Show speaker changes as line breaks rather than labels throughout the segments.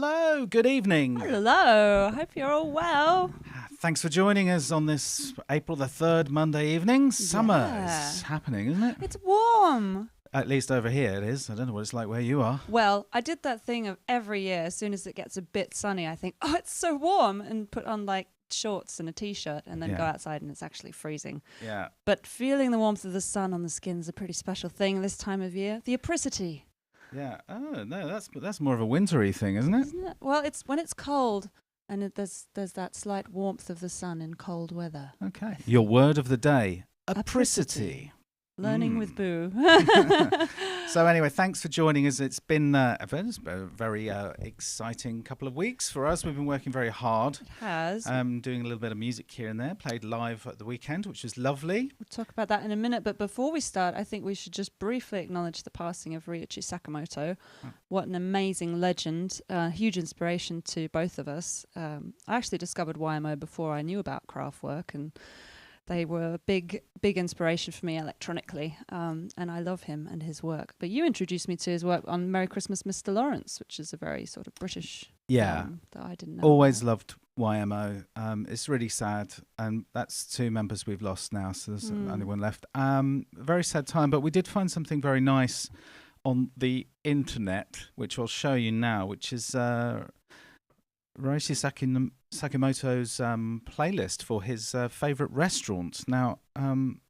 Hello, good evening.
Hello, hope you're all well.
Thanks for joining us on this April the 3rd Monday evening. Summer is happening, isn't it?
It's warm.
At least over here it is. I don't know what it's like where you are.
Well, I did that thing of every year, as soon as it gets a bit sunny, I think, oh, it's so warm, and put on like shorts and a t-shirt and then go outside and it's actually freezing.
Yeah.
But feeling the warmth of the sun on the skin is a pretty special thing this time of year. The apricity.
Yeah. Oh, no, that's more of a wintry thing, isn't it?
Isn't it? Well, it's when it's cold and there's that slight warmth of the sun in cold weather.
Okay. Your word of the day, apricity.
Learning with Boo.
So anyway, thanks for joining us. It's been a very exciting couple of weeks for us. We've been working very hard.
It has.
Doing a little bit of music here and there. Played live at the weekend, which was lovely.
We'll talk about that in a minute. But before we start, I think we should just briefly acknowledge the passing of Ryuichi Sakamoto. Oh. What an amazing legend. Huge inspiration to both of us. I actually discovered YMO before I knew about Kraftwerk, and they were a big inspiration for me electronically, and I love him and his work. But you introduced me to his work on Merry Christmas, Mr. Lawrence, which is a very sort of British that I didn't know.
Always loved YMO. It's really sad, and that's 2 members we've lost now, so there's only one left. Very sad time, but we did find something very nice on the internet, which I'll show you now, which is Ryuichi Sakamoto's playlist for his favourite restaurant. Now, can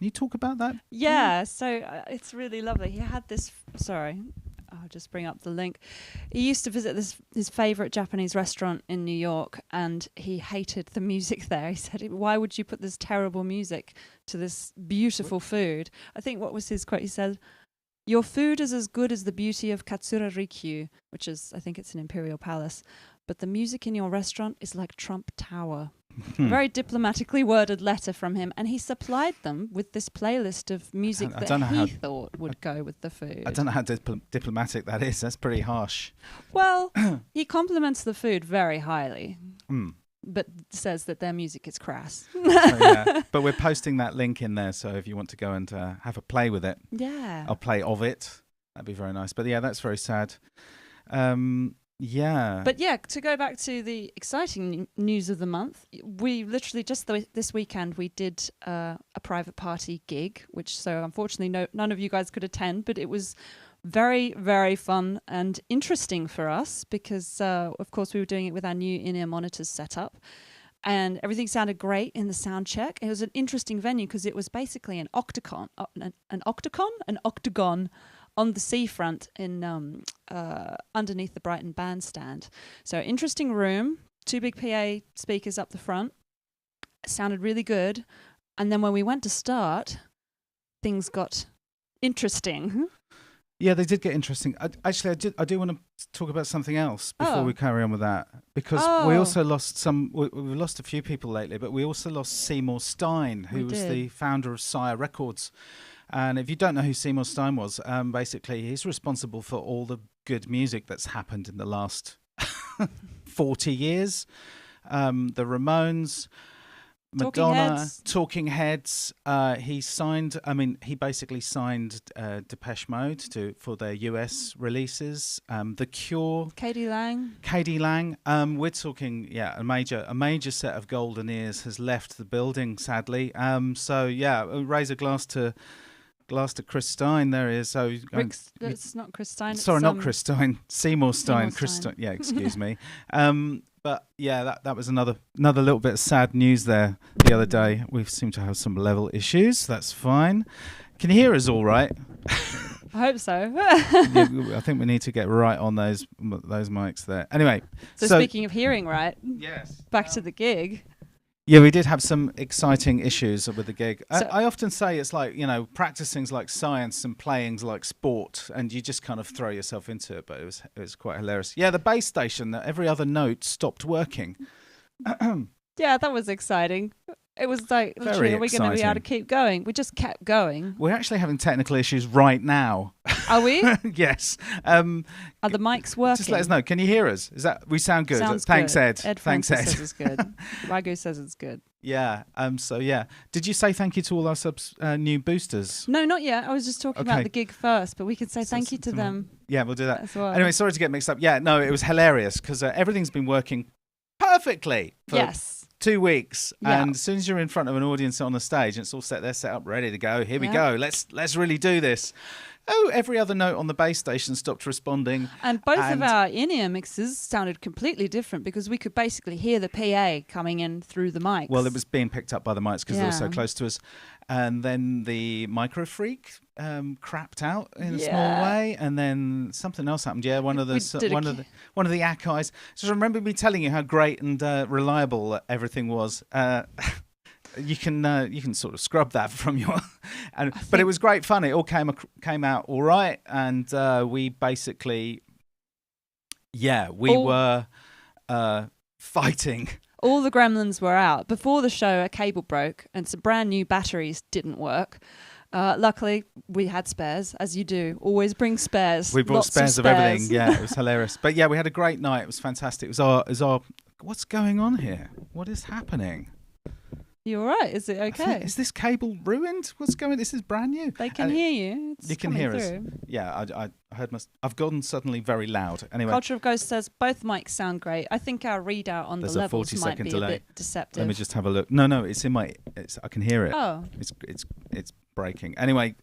you talk about that?
Yeah, so it's really lovely. He had this, I'll just bring up the link. He used to visit his favourite Japanese restaurant in New York, and he hated the music there. He said, why would you put this terrible music to this beautiful food? I think, what was his quote? He said, your food is as good as the beauty of Katsura Rikyu, which is, I think it's an imperial palace, but the music in your restaurant is like Trump Tower. A very diplomatically worded letter from him, and he supplied them with this playlist of music that he thought would go with the food.
I don't know how diplomatic that is. That's pretty harsh.
Well, he compliments the food very highly, but says that their music is crass.
But we're posting that link in there, so if you want to go and have a play with it, I'll play of it. That'd be very nice. But yeah, that's very sad. But
to go back to the exciting news of the month, we literally just this weekend we did a private party gig, which so unfortunately none of you guys could attend, but it was very, very fun and interesting for us because of course we were doing it with our new in-ear monitors set up, and everything sounded great in the sound check. It was an interesting venue because it was basically an octagon on the seafront in underneath the Brighton bandstand. So interesting room, 2 big PA speakers up the front. It sounded really good. And then when we went to start, things got interesting.
Yeah, they did get interesting. I do want to talk about something else before we carry on with that, because we also lost we've lost a few people lately, but we also lost Seymour Stein, who was the founder of Sire Records. And if you don't know who Seymour Stein was, basically he's responsible for all the good music that's happened in the last 40 years. The Ramones, Madonna, Talking Heads. He basically signed Depeche Mode for their US releases. The Cure. K.D. Lang. We're talking, a major set of golden ears has left the building, sadly. Raise a glass to Chris Stein. There he is. So
it's not Chris Stein.
Sorry, not Chris Stein. Seymour Stein.
Chris Stein.
Yeah, excuse me. But yeah, that was another little bit of sad news there the other day. We seem to have some level issues. That's fine. Can you hear us all right?
I hope so.
I think we need to get right on those mics there. Anyway.
So speaking of hearing right,
yes.
Back to the gig.
Yeah, we did have some exciting issues with the gig. I often say it's like, practicing's like science and playing's like sport, and you just kind of throw yourself into it, but it was quite hilarious. Yeah, the bass station, every other note stopped working.
Yeah, that was exciting. It was like, literally, are we going to be able to keep going? We just kept going.
We're actually having technical issues right now.
Are we?
Yes.
Are the mics working?
Just let us know. Can you hear us? We sound good?
Sounds
Thanks,
good.
Ed.
Thanks, Ed. Says it's good. Ragu says it's good.
Yeah. Did you say thank you to all our new boosters?
No, not yet. I was just talking about the gig first, but we could say thank you to them
Yeah, we'll do that.
as well.
Anyway, sorry to get mixed up. Yeah, no, it was hilarious because everything's been working perfectly for 2 weeks.
Yeah.
And as soon as you're in front of an audience on the stage and it's all set up, ready to go, here we go. Let's really do this. Oh, every other note on the bass station stopped responding.
And both of our in-ear mixes sounded completely different because we could basically hear the PA coming in through the mics.
Well, it was being picked up by the mics because they were so close to us. And then the Micro Freak crapped out in a small way, and then something else happened. Yeah, one of the Akai's. So remember me telling you how great and reliable everything was. You can sort of scrub that from your, but it was great fun. It all came out all right, and we basically, were fighting.
All the gremlins were out. Before the show, a cable broke and some brand new batteries didn't work. Luckily, we had spares, as you do. Always bring spares.
We brought spares of everything. Yeah, it was hilarious. But yeah, we had a great night. It was fantastic. It was our. What's going on here? What is happening?
You all right? Is it okay?
Is this cable ruined? What's going on? This is brand new.
They can hear you.
You can hear us. Yeah, I heard I've gotten suddenly very loud. Anyway.
Culture of Ghost says both mics sound great. I think our readout on the levels might be
delay.
a bit deceptive.
Let me just have a look. No, it's in my. I can hear it.
Oh.
It's breaking. Anyway,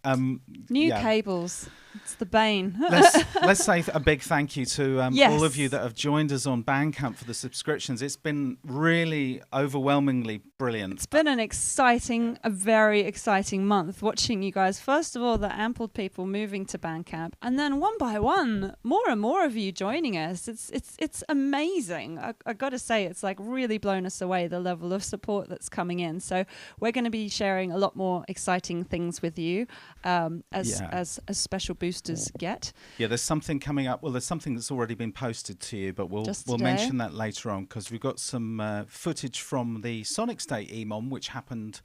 new cables. It's the bane.
Let's say a big thank you to all of you that have joined us on Bandcamp for the subscriptions. It's been really overwhelmingly brilliant.
It's been a very exciting month watching you guys. First of all, the ample people moving to Bandcamp, and then one by one, more and more of you joining us. It's amazing. I got to say, it's like really blown us away, the level of support that's coming in. So we're going to be sharing a lot more exciting things with you as special boosters get.
Yeah, there's something coming up. Well, there's something that's already been posted to you, but we'll mention that later on because we've got some footage from the SonicState EMOM, which happened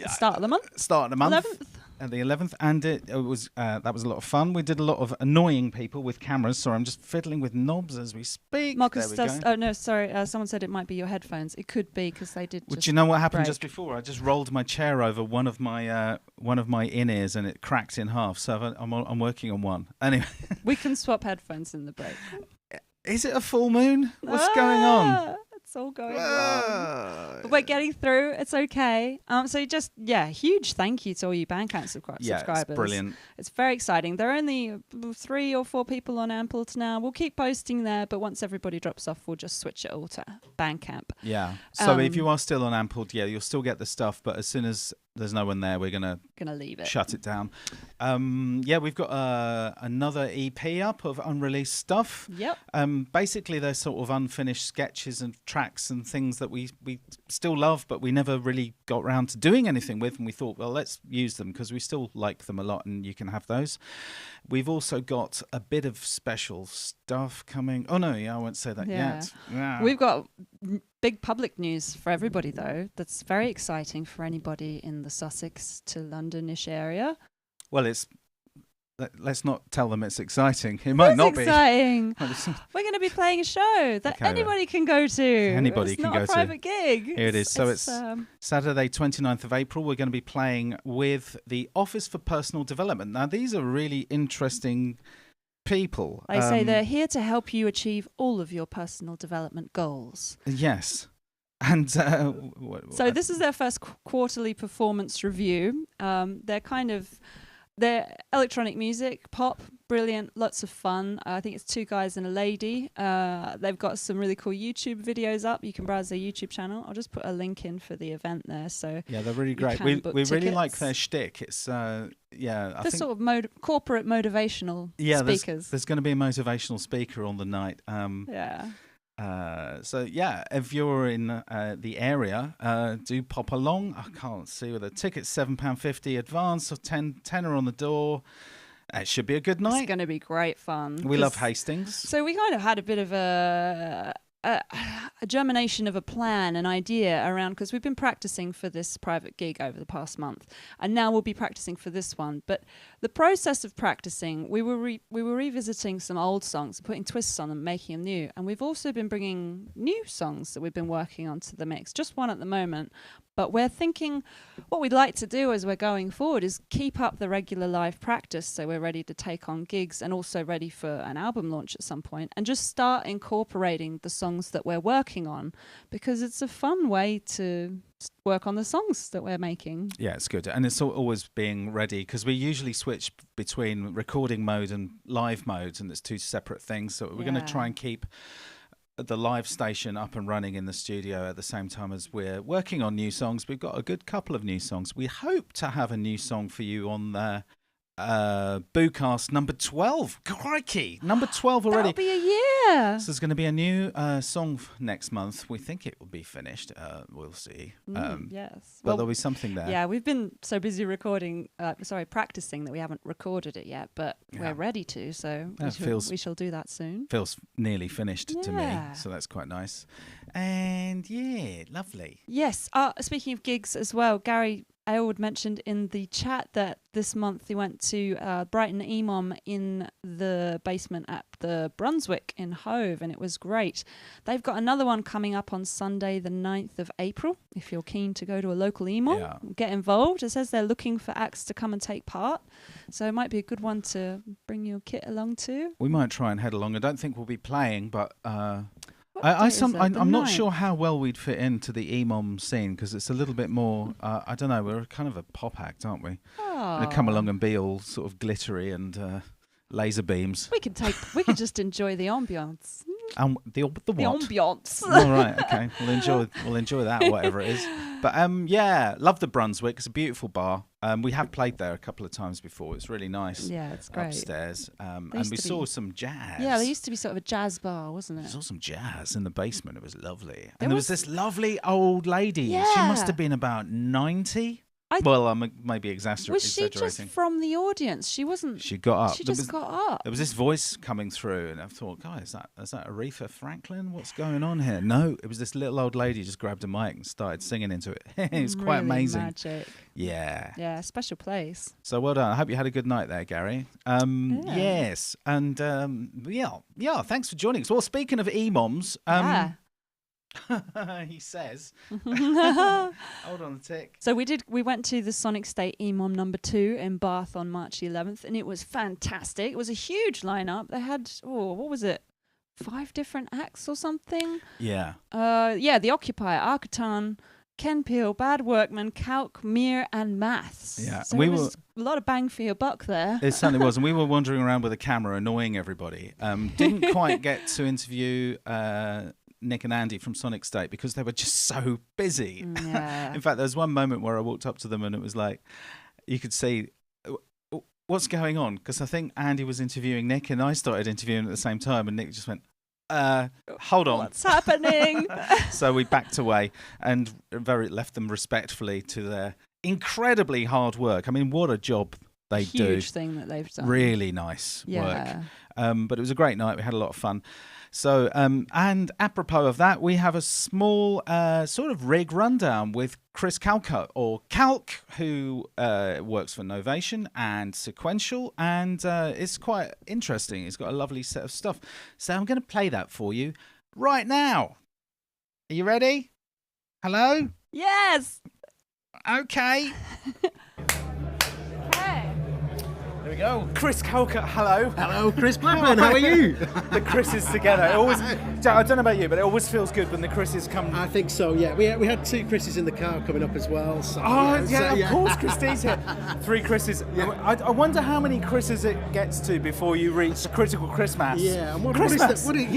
start of the month.
11th. At the 11th, and it was that was a lot of fun. We did a lot of annoying people with cameras. Sorry, I'm just fiddling with knobs as we speak.
Marcus does. Oh no, sorry. Someone said it might be your headphones. It could be because they did.
Do you know what happened just before? I just rolled my chair over one of my in-ears and it cracked in half. So I'm working on one. Anyway,
we can swap headphones in the break.
Is it a full moon? What's going on?
It's all going wrong. But we're getting through. It's okay. So huge thank you to all you Bandcamp subscribers.
Yeah, it's brilliant.
It's very exciting. There are only 3 or 4 people on Ampled now. We'll keep posting there, but once everybody drops off, we'll just switch it all to Bandcamp.
Yeah. So if you are still on Ampled, you'll still get the stuff, but as soon as there's no one there, we're gonna
leave it,
shut it down. We've got another EP up of unreleased stuff.
Yep.
Basically, they're sort of unfinished sketches and tracks and things that we still love, but we never really got around to doing anything with. And we thought, well, let's use them because we still like them a lot, and you can have those. We've also got a bit of special stuff coming. Oh no, I won't say that yet. Yeah.
We've got big public news for everybody, though. That's very exciting for anybody in the Sussex to Londonish area.
Well, let's not tell them it's exciting. It might not be.
Exciting. We're going to be playing a show that anybody can go to.
Anybody can go to.
It's not a private gig.
Here it is. So it's Saturday, 29th of April. We're going to be playing with the Office for Personal Development. Now, these are really interesting people.
They say they're here to help you achieve all of your personal development goals.
Yes. And
so this is their first quarterly performance review. They're electronic music, pop, brilliant, lots of fun. I think it's 2 guys and a lady. They've got some really cool YouTube videos up. You can browse their YouTube channel. I'll just put a link in for the event there. So
yeah, they're really great. We really like their shtick. It's
they're sort of corporate motivational speakers.
There's going to be a motivational speaker on the night. If you're in the area, do pop along. I can't see whether tickets £7.50 advance or tenner on the door. It should be a good night.
It's going to be great fun.
We love Hastings.
So we kind of had a bit of a germination of a plan, an idea around, because we've been practicing for this private gig over the past month, and now we'll be practicing for this one. But the process of practicing, we were revisiting some old songs, putting twists on them, making them new, and we've also been bringing new songs that we've been working on to the mix. Just one at the moment, But we're thinking what we'd like to do as we're going forward is keep up the regular live practice so we're ready to take on gigs and also ready for an album launch at some point, and just start incorporating the songs that we're working on, because it's a fun way to work on the songs that we're making.
Yeah, it's good. And it's always being ready, because we usually switch between recording mode and live modes, and it's two separate things. So we're going to try and keep the live station up and running in the studio at the same time as we're working on new songs. We've got a good couple of new songs. We hope to have a new song for you on the BOOcast number 12. Crikey, number 12 already.
That'll be a year.
So there's going to be a new song next month. We think it will be finished. We'll see.
Yes.
But there'll be something there.
Yeah, we've been so busy practicing that we haven't recorded it yet, but we're ready to, so we shall do that soon.
Feels nearly finished to me, so that's quite nice. And lovely.
Yes. Speaking of gigs as well, Gary Aylward mentioned in the chat that this month he went to Brighton EMOM in the basement at the Brunswick in Hove, and it was great. They've got another one coming up on Sunday the 9th of April. If you're keen to go to a local EMOM, get involved. It says they're looking for acts to come and take part, so it might be a good one to bring your kit along to.
We might try and head along. I don't think we'll be playing, but I'm not sure how well we'd fit into the EMOM scene, because it's a little bit more, I don't know, we're kind of a pop act, aren't we? We'd come along and be all sort of glittery and laser beams.
We could just enjoy the ambience.
The what? The
ambience.
All right, okay. We'll enjoy that, whatever it is. But love the Brunswick. It's a beautiful bar. We have played there a couple of times before. It's really nice.
Yeah, it's great.
Upstairs. And we saw some jazz.
Yeah, there used to be sort of a jazz bar, wasn't it?
We saw some jazz in the basement. It was lovely. And there was this lovely old lady. Yeah. She must have been about 90. I'm maybe exaggerating.
Was she just from the audience? She wasn't.
She got up.
She just got up.
There was this voice coming through, and I thought, "Guys, is that Aretha Franklin? What's going on here?" No, it was this little old lady just grabbed a mic and started singing into it. It was quite amazing.
Magic.
Yeah.
Yeah, special place.
So well done. I hope you had a good night there, Gary. Yes, and thanks for joining us. Well, speaking of EMOMs, he says. Hold on a tick.
So we went to the SonicState EMOM number 2 in Bath on March 11th, and it was fantastic. It was a huge lineup. They had what was it? 5 different acts or something?
Yeah.
The Occupier, Arcatan, Ken Peel, Bad Workman, CALC, Mir, and Maths.
Yeah.
So it was a lot of bang for your buck there.
It certainly was. And we were wandering around with a camera annoying everybody. Didn't quite get to interview Nick and Andy from SonicState because they were just so busy.
Yeah.
In fact, there was one moment where I walked up to them and it was like, you could see, what's going on? Because I think Andy was interviewing Nick and I started interviewing at the same time, and Nick just went, hold on.
What's happening?
So we backed away and left them respectfully to their incredibly hard work. I mean, what a job they do.
Huge thing that they've done.
Really nice work. But it was a great night. We had a lot of fun. So, and apropos of that, we have a small sort of rig rundown with Chris Calca, or CALC, who works for Novation and Sequential, and it's quite interesting. He's got a lovely set of stuff. So I'm going to play that for you right now. Are you ready? Hello?
Yes.
Okay. There we go. Chris Calca, hello.
Hello, Chris Blackburn, how are you?
The Chris's together. It always, I don't know about you, but it always feels good when the Chris's come.
I think so, yeah. We had 2 Chris's in the car coming up as well. So,
of course, Christy's here. 3 Chris's. Yeah. I wonder how many Chris's it gets to before you reach critical Christmas.
Yeah, and what is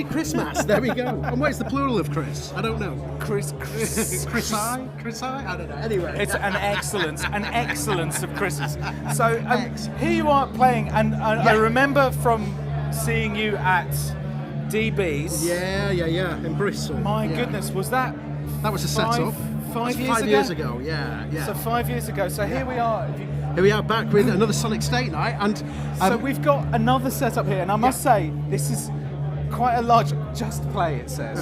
Christmas? There we go. And what is the plural of Chris? I don't know.
Chris.
Chris I? I don't know. Anyway.
It's an excellence of Chris's. So here you are playing, and I remember from seeing you at DB's.
Yeah, in Bristol.
My goodness, was that?
That was a setup.
5
years ago. Yeah.
So 5 years ago. So here we are.
Here we are back with another SonicState night, and
so we've got another setup here, and I must say this is quite a large. Just play, it says.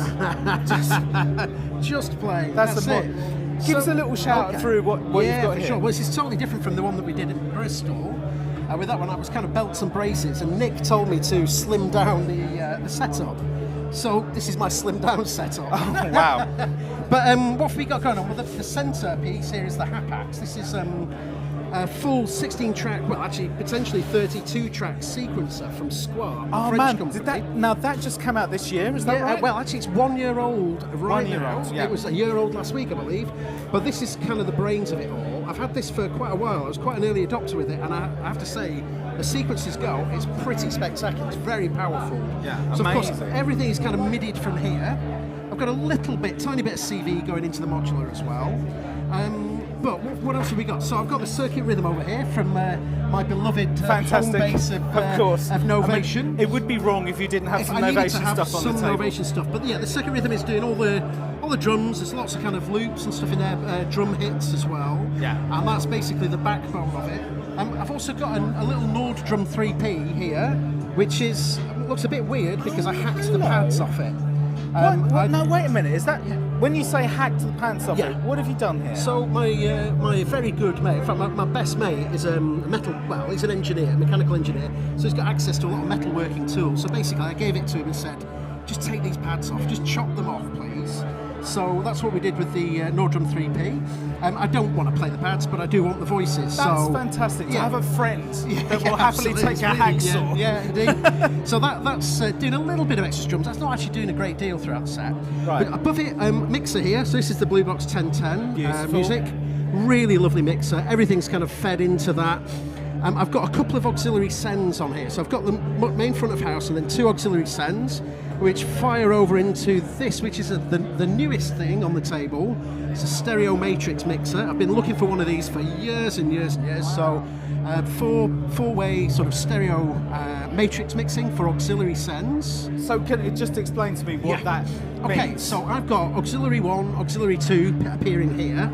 just play.
That's it. Give us a little shout through what you've got here.
Sure. Well, this is totally different from the one that we did in Bristol. With that one, I was kind of belts and braces, and Nick told me to slim down the setup. So this is my slimmed down setup.
Oh, wow.
But what have we got going on? Well, the centre piece here is the Hapax. This is a full 16-track, well, actually potentially 32-track sequencer from Square,
Oh
French
man,
company.
now that just came out this year? Is that right?
Well, actually, it's 1 year old right
1 year
now.
old, yeah.
It was a year old last week, I believe. But this is kind of the brains of it all. I've had this for quite a while. I was quite an early adopter with it, and I have to say, the sequences go, it's pretty spectacular. It's very powerful.
Yeah,
so
amazing.
of course, everything is kind of midied from here. I've got a tiny bit of CV going into the modular as well. But what else have we got? So I've got the circuit rhythm over here from my beloved home base of
course.
Of Novation.
I mean, it would be wrong if you didn't have some Novation stuff on the table.
Some Novation stuff, but yeah, the circuit rhythm is doing all the drums. There's lots of kind of loops and stuff in there, drum hits as well.
Yeah.
And that's basically the backbone of it. I've also got a little Nord Drum 3P here, which looks a bit weird because I hacked the pads off it.
No, wait a minute. Is that when you say hacked the pants off
Yeah.
it? What have you done here?
So my very good mate, in fact my best mate is he's an engineer, mechanical engineer, so he's got access to a lot of metalworking tools. So basically I gave it to him and said, just take these pads off, just chop them off please. So that's what we did with the Nord Drum 3P. I don't want to play the pads, but I do want the voices.
That's
so
fantastic. To have a friend that will happily
absolutely.
take a hacksaw.
Yeah, indeed. So that's doing a little bit of extra drums. That's not actually doing a great deal throughout the set.
Right.
But above it, mixer here. So this is the Blue Box 1010
Beautiful.
music. Really lovely mixer. Everything's kind of fed into that. I've got a couple of auxiliary sends on here. So I've got the main front of house and then two auxiliary sends, which fire over into this, which is the newest thing on the table. It's a stereo matrix mixer. I've been looking for one of these for years and years and years. So four-way sort of stereo matrix mixing for auxiliary sends.
So can you just explain to me what that means?
Okay, so I've got auxiliary 1, auxiliary 2 appearing here.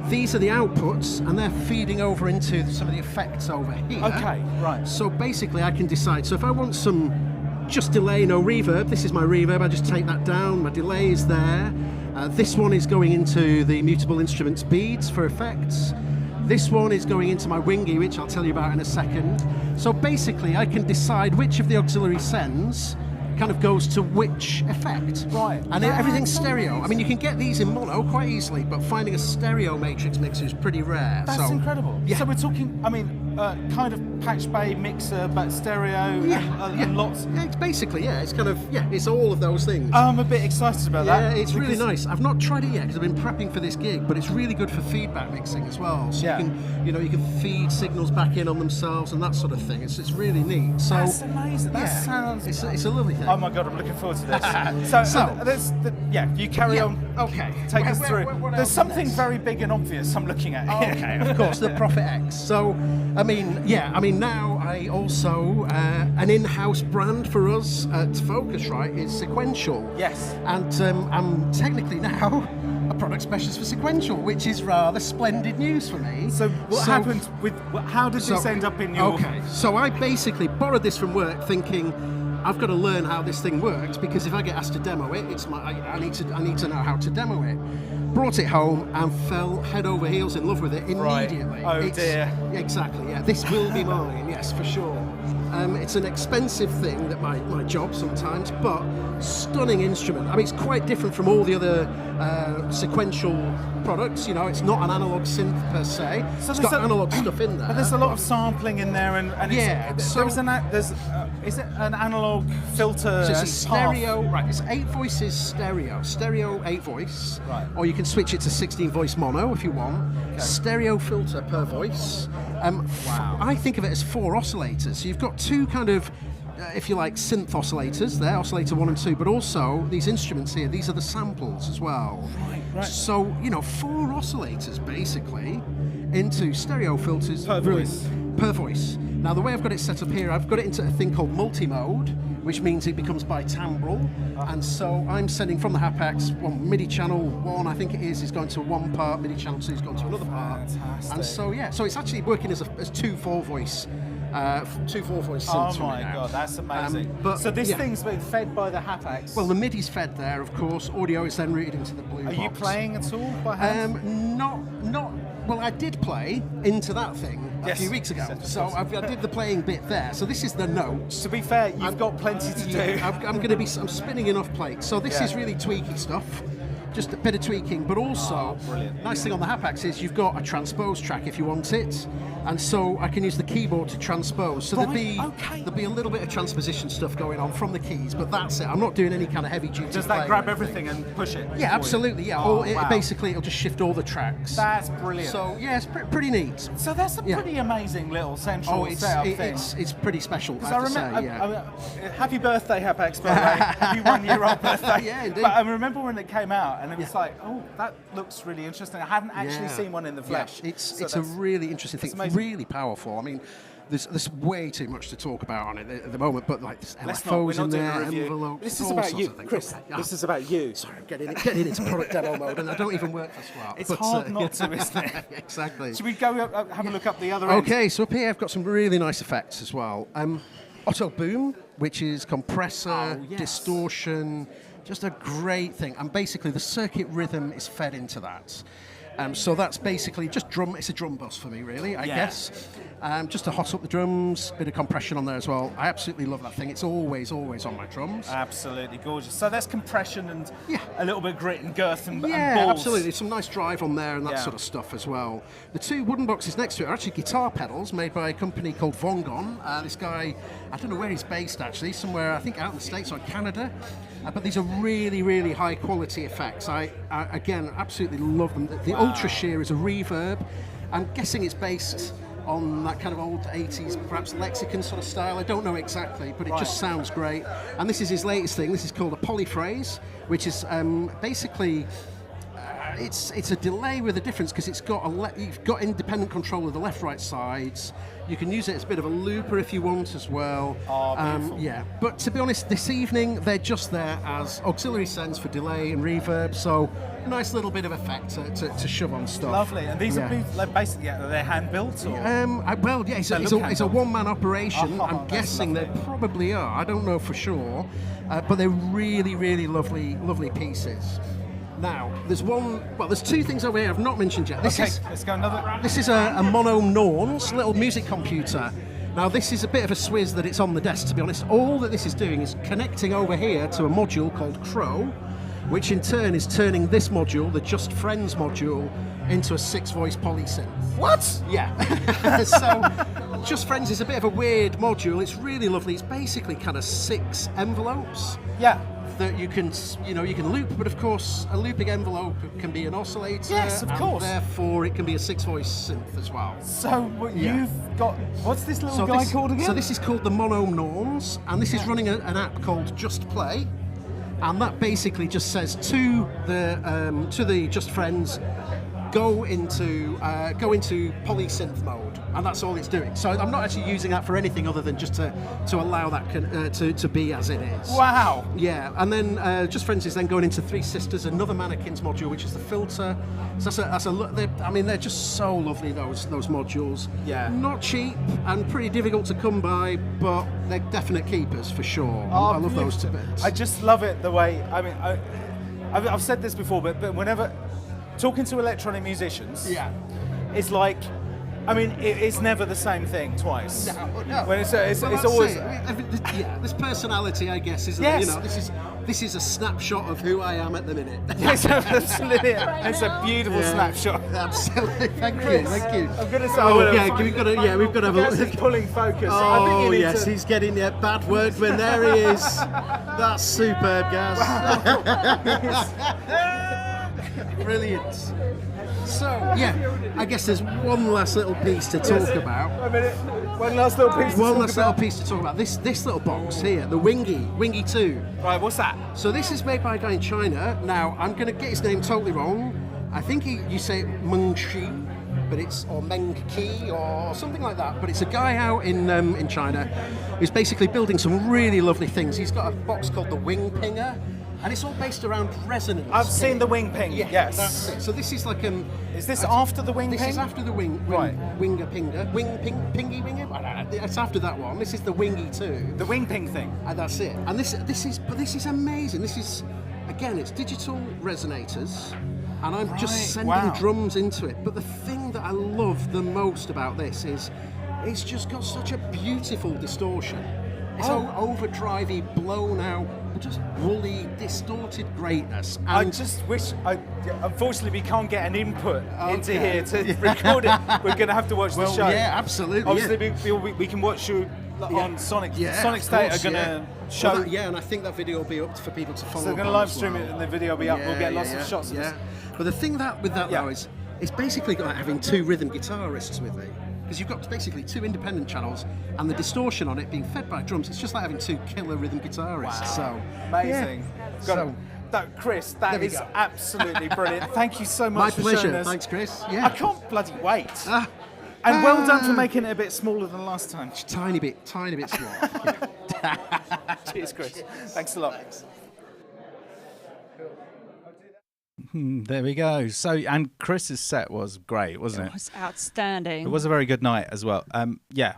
These are the outputs, and they're feeding over into some of the effects over here.
Okay, right.
So basically I can decide. So if I want some just delay, no reverb, this is my reverb, I just take that down, my delay is there. This one is going into the mutable instruments beads for effects. This one is going into my wingy, which I'll tell you about in a second. So basically I can decide which of the auxiliary sends kind of goes to which effect.
Right.
And everything's stereo. I mean, you can get these in mono quite easily, but finding a stereo matrix mixer is pretty rare.
That's incredible.
Yeah.
So we're talking, I mean, kind of patch bay mixer, but stereo and lots.
Yeah, it's basically, it's kind of, it's all of those things.
I'm a bit excited about that.
Yeah, it's really nice. I've not tried it yet because I've been prepping for this gig, but it's really good for feedback mixing as well. So you can feed signals back in on themselves and that sort of thing. It's really neat. So
That's amazing. That sounds.
It's a lovely thing.
Oh my god, I'm looking forward to this. You carry on.
Okay.
Take us through.
What
There's
else
something
next?
very big and obvious I'm looking at here.
Okay, of course, the Prophet X. So, I mean, now I also, an in-house brand for us at Focusrite is Sequential.
Yes.
And I'm technically now a product specialist for Sequential, which is rather splendid news for me.
So what happened with, how did this end up in your...
Okay, so I basically borrowed this from work thinking, I've got to learn how this thing works because if I get asked to demo it, I need to know how to demo it. Brought it home and fell head over heels in love with it immediately.
Right. Oh dear.
Exactly, yeah. This will be mine, yes, for sure. It's an expensive thing that my job sometimes, but stunning instrument. I mean, it's quite different from all the other sequential products. You know, it's not an analog synth per se. So it's got analog stuff in there.
But there's a lot of sampling in there, and
so
is it an analog filter?
So it's a stereo, right? It's 8 voices stereo 8 voice,
right?
Or you can switch it to 16 voice mono if you want. Okay. Stereo filter per voice.
Wow.
I think of it as 4 oscillators. So you've got 2 kind of, if you like, synth oscillators there, oscillator 1 and 2, but also these instruments here. These are the samples as well.
Right.
So 4 oscillators basically into stereo filters
per voice.
Per voice. Now the way I've got it set up here, I've got it into a thing called multi-mode, which means it becomes bitimbral, and so I'm sending from the Hapax MIDI channel 1, I think it is going to one part, MIDI channel 2 is going to another part, and so it's actually working as 2 4-voice. 2 4-voice synths.
Oh my god, that's amazing. So this thing's being fed by the Hapax.
Well, the MIDI's fed there, of course. Audio is then routed into the Blue Box.
Are you playing at all by hand?
Well, I did play into that thing a few weeks ago, so I did the playing bit there. So this is the notes.
To be fair, you've got plenty to do.
I'm spinning enough plates. So this is really tweaky stuff. Just a bit of tweaking, but also nice thing on the Hapax is you've got a transpose track if you want it, and so I can use the keyboard to transpose. So there'll be a little bit of transposition stuff going on from the keys, but that's it. I'm not doing any kind of heavy duty.
Does that grab everything and push it?
Yeah, absolutely. Yeah, basically it'll just shift all the tracks.
That's brilliant.
So yeah, it's pretty neat.
So that's a pretty amazing little central setup thing.
It's pretty special.
Because I remember, happy birthday, Hapax, by the way. Happy 1 year old birthday.
Yeah, indeed.
But I remember when it came out. And it was like, oh, that looks really interesting. I hadn't actually seen one in the flesh.
Yeah. It's a really interesting thing. It's really powerful. I mean, there's way too much to talk about on it at the moment, but like there's LFOs in there, envelopes.
This is about you, Chris. This is about you.
Sorry, I'm getting into product demo mode, and I don't even work for Swap.
It's hard not to, isn't it?
Exactly.
Should we go have a look up the other end?
Okay, so up here I've got some really nice effects as well. Auto Boom, which is compressor, distortion. Just a great thing, and basically the circuit rhythm is fed into that. So that's basically just drum. It's a drum bus for me, really, I guess. Just to hot up the drums, bit of compression on there as well. I absolutely love that thing. It's always on my drums.
Absolutely gorgeous. So there's compression and a little bit of grit and girth and balls.
Absolutely. Some nice drive on there and that sort of stuff as well. The two wooden boxes next to it are actually guitar pedals made by a company called Vongon. This guy, I don't know where he's based actually, somewhere I think out in the States or Canada. But these are really, really high quality effects. I again, absolutely love them. The Ultra Shear is a reverb. I'm guessing it's based on that kind of old 80s, perhaps Lexicon sort of style. I don't know exactly, but it just sounds great. And this is his latest thing. This is called a polyphrase, which is basically... It's a delay with a difference because it's got you've got independent control of the left-right sides. You can use it as a bit of a looper if you want as well. But to be honest, this evening they're just there as auxiliary sends for delay and reverb. So nice little bit of effect to shove on stuff.
Lovely. And these are basically they're hand built. Or?
It's a one-man operation. I'm guessing they probably are. I don't know for sure, but they're really, really lovely pieces. Now, there's two things over here I've not mentioned yet.
Let's go another.
This is a Mono Norns little music computer. Now, this is a bit of a swizz that it's on the desk, to be honest. All that this is doing is connecting over here to a module called Crow, which in turn is turning this module, the Just Friends module, into a 6-voice polysynth.
What?
Yeah. So, Just Friends is a bit of a weird module. It's really lovely. It's basically kind of 6 envelopes.
Yeah.
That you can loop, but of course a looping envelope can be an oscillator.
Yes, of course.
Therefore, it can be a 6-voice synth as well.
So you've got what's this little guy called again?
So this is called the Mono Norns, and this is running an app called Just Play, and that basically just says to the Just Friends, go into polysynth mode, and that's all it's doing. So I'm not actually using that for anything other than just to allow that to be as it is.
Wow.
Yeah, and then Just Friends is then going into Three Sisters, another Mannequins module, which is the filter. So they're just so lovely, those modules.
Yeah.
Not cheap and pretty difficult to come by, but they're definite keepers for sure. I love those two bits.
I just love it the way. I mean, I've said this before, but whenever talking to electronic musicians, it's like, I mean, it's never the same thing twice.
No.
When it's always.
This personality, I guess, is this is a snapshot of who I am at the minute.
Yes, absolutely. It's a beautiful snapshot.
Absolutely. Thank you.
I'm going to say.
We've got to have a look.
He's pulling focus.
Oh yes, he's getting bad workman. There he is. That's superb, Gaz. Brilliant. So, I guess there's one last little piece to talk about.
One last little piece
to talk about. This little box here, the Wingy 2.
Right, what's that?
So this is made by a guy in China. Now, I'm going to get his name totally wrong. I think you say Meng Shi, but it's or Meng Qi or something like that. But it's a guy out in China who's basically building some really lovely things. He's got a box called the Wing Pinger. And it's all based around resonance.
I've seen the Wing Ping, yes.
That's it. So this is like
is this after the Wing Ping?
This is after the Winger Pinger. Pingy Winger? It's after that one. This is the Wingy 2.
The Wing Ping thing.
And that's it. And this is amazing. This is, again, it's digital resonators. and I'm just sending drums into it. But the thing that I love the most about this is it's just got such a beautiful distortion. It's overdrivey, blown out, just woolly, distorted greatness. And
I just wish, unfortunately we can't get an input into here to record it. We're going to have to watch the show.
Yeah, absolutely.
Obviously we can watch you on Sonic. SonicState are going to show.
Well, and I think that video will be up for people to follow.
So they're going to live stream it and the video will be up. We'll get lots of shots of this.
But the thing with that though is it's basically like having two rhythm guitarists with it. Because you've got basically two independent channels and the distortion on it being fed by drums. It's just like having two killer rhythm guitarists. So
amazing. Chris, that is absolutely brilliant. Thank you so much for
pleasure.
showing us.
Thanks, Chris.
I can't bloody wait. And well done for making it a bit smaller than last time.
Tiny bit smaller.
Cheers, Chris. Thanks a lot. There we go. So, and Chris's set was great, wasn't it?
It was outstanding.
It was a very good night as well.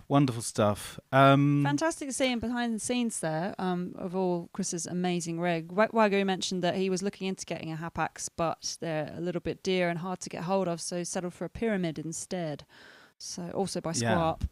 Wonderful stuff.
Fantastic to see him behind the scenes there of all Chris's amazing rig. Wagyu mentioned that he was looking into getting a Hapax, but they're a little bit dear and hard to get hold of, so he settled for a Pyramid instead. So also by Squap.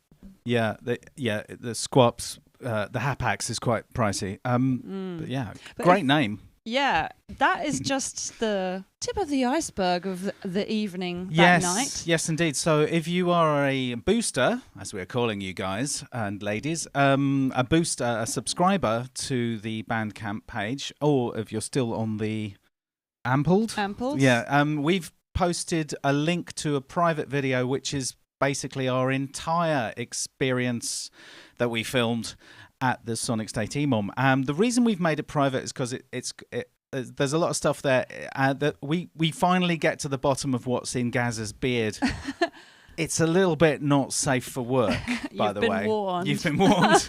Yeah, the Squaps, the Hapax is quite pricey. But great name.
Yeah, that is just the tip of the iceberg of the evening that night.
Yes, indeed. So if you are a booster, as we're calling you guys and ladies, a booster, a subscriber to the Bandcamp page, or if you're still on the Amples. Yeah, we've posted a link to a private video, which is basically our entire experience that we filmed at the SonicState EMOM. The reason we've made it private is because there's a lot of stuff there that we finally get to the bottom of what's in Gaz's beard. It's a little bit not safe for work, by the way. You've been warned.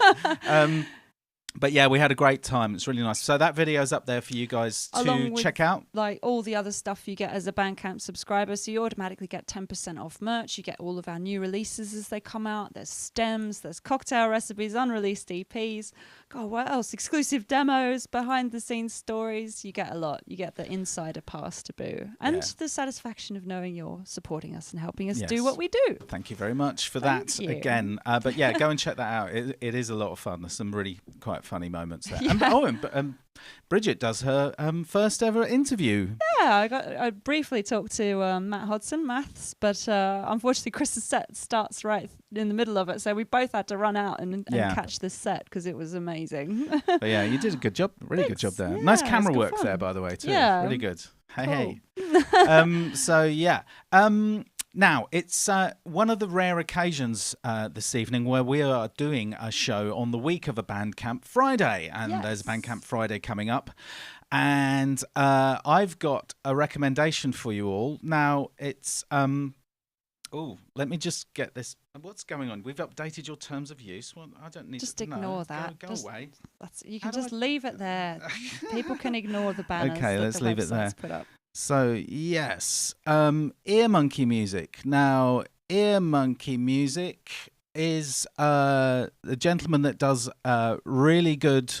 But yeah, we had a great time. It's really nice. So that video's up there for you guys to check out.
Like all the other stuff you get as a Bandcamp subscriber. So you automatically get 10% off merch. You get all of our new releases as they come out. There's stems, there's cocktail recipes, unreleased EPs. God, what else? Exclusive demos, behind the scenes stories. You get a lot. You get the insider pass to Boo. And the satisfaction of knowing you're supporting us and helping us do what we do.
Thank you very much for that again. But yeah, go and check that out. It is a lot of fun. There's some really quite funny moments there.
Yeah.
And Bridget does her first ever interview.
Yeah, I briefly talked to Matt Hodson, Maths, but unfortunately Chris's set starts right in the middle of it, so we both had to run out and catch this set because it was amazing.
But yeah, you did a good job, really good job there. Nice camera work there, by the way, too. Yeah. Really good. Hey. So yeah. Now, it's one of the rare occasions this evening where we are doing a show on the week of a Bandcamp Friday, and there's a Bandcamp Friday coming up. And I've got a recommendation for you all. Now, it's... let me just get this. What's going on? We've updated your terms of use. Well, I don't need
just
to...
ignore that.
Go away.
You can just leave it there. People can ignore the banners.
Okay, let's leave it there.
Put up.
So, yes, Ear Monkey Music. Now, Ear Monkey Music is a gentleman that does really good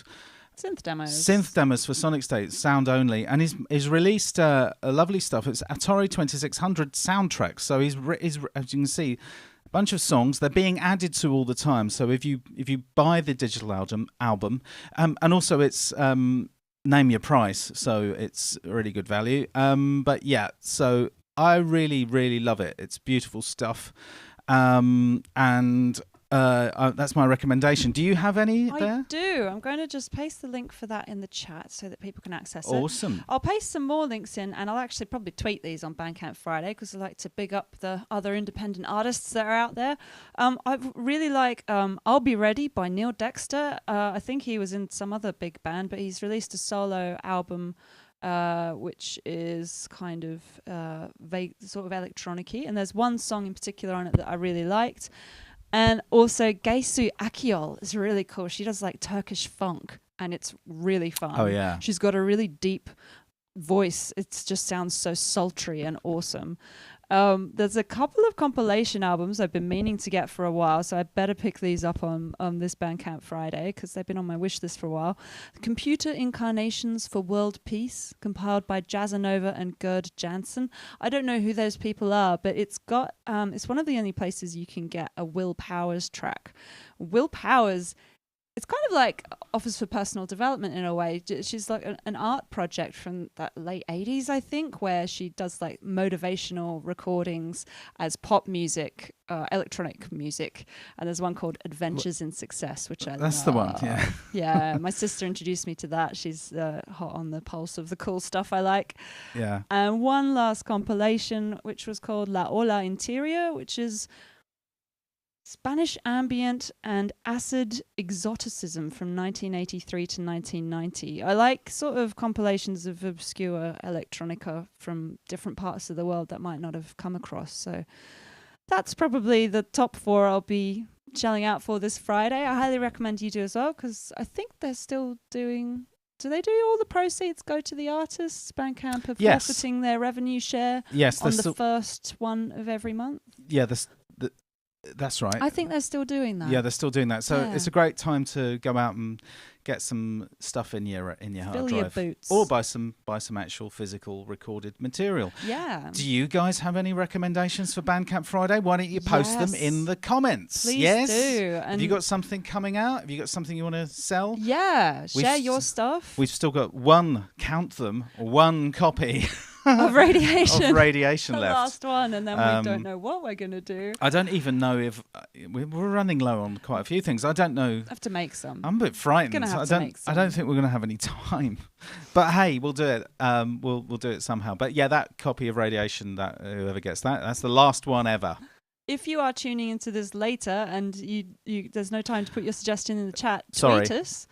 synth demos
for SonicState, sound only, and he's released a lovely stuff. It's Atari 2600 soundtracks. So he's as you can see, a bunch of songs. They're being added to all the time. So if you buy the digital album, and also it's name your price, so it's really good value. But yeah, so I really, really love it. It's beautiful stuff. And that's my recommendation. Do you have any there?
I do. I'm going to just paste the link for that in the chat so that people can access it.
Awesome.
I'll paste some more links in, and I'll actually probably tweet these on Bandcamp Friday because I like to big up the other independent artists that are out there. I really like I'll Be Ready by Neil Dexter. I think he was in some other big band, but he's released a solo album which is kind of vague, sort of electronic-y, and there's one song in particular on it that I really liked. And also Geisu Akiol is really cool. She does like Turkish funk, and it's really fun.
Oh yeah.
She's got a really deep voice. It just sounds so sultry and awesome. There's a couple of compilation albums I've been meaning to get for a while, so I better pick these up on this Bandcamp Friday because they've been on my wish list for a while. Computer Incarnations for World Peace, compiled by Jazzanova and Gerd Jansen. I don't know who those people are, but it's got it's one of the only places you can get a Will Powers track. Will Powers, it's kind of like Office for Personal Development in a way. She's like an art project from that late 80s, I think, where she does like motivational recordings as pop music, electronic music. And there's one called Adventures in Success, which I love.
That's the one, yeah.
Yeah, my sister introduced me to that. She's hot on the pulse of the cool stuff I like.
Yeah.
And one last compilation, which was called La Ola Interior, which is Spanish ambient and acid exoticism from 1983 to 1990. I like sort of compilations of obscure electronica from different parts of the world that might not have come across. So that's probably the top 4 I'll be shelling out for this Friday. I highly recommend you do as well, because I think they're still doing... Do they do all the proceeds go to the artists? Bandcamp are forfeiting their revenue share on the first one of every month?
Yeah, that's right.
I think they're still doing that.
Yeah, they're still doing that. So it's a great time to go out and get some stuff in your hard
Fill
drive,
your boots.
or buy some actual physical recorded material.
Yeah.
Do you guys have any recommendations for Bandcamp Friday? Why don't you post them in the comments?
Please do. And
have you got something coming out? Have you got something you want to sell?
Yeah, share your stuff.
We've still got one copy.
Of Radiation.
Of Radiation
the
left.
last one, and then we don't know what we're going to do.
I don't even know if... we're running low on quite a few things. I don't know...
Have to make some.
I'm a bit frightened.
Have to make some.
I don't think we're going to have any time. But hey, we'll do it. We'll do it somehow. But yeah, that copy of Radiation, that whoever gets that's the last one ever.
If you are tuning into this later and you there's no time to put your suggestion in the chat,
Sorry.
tweet us.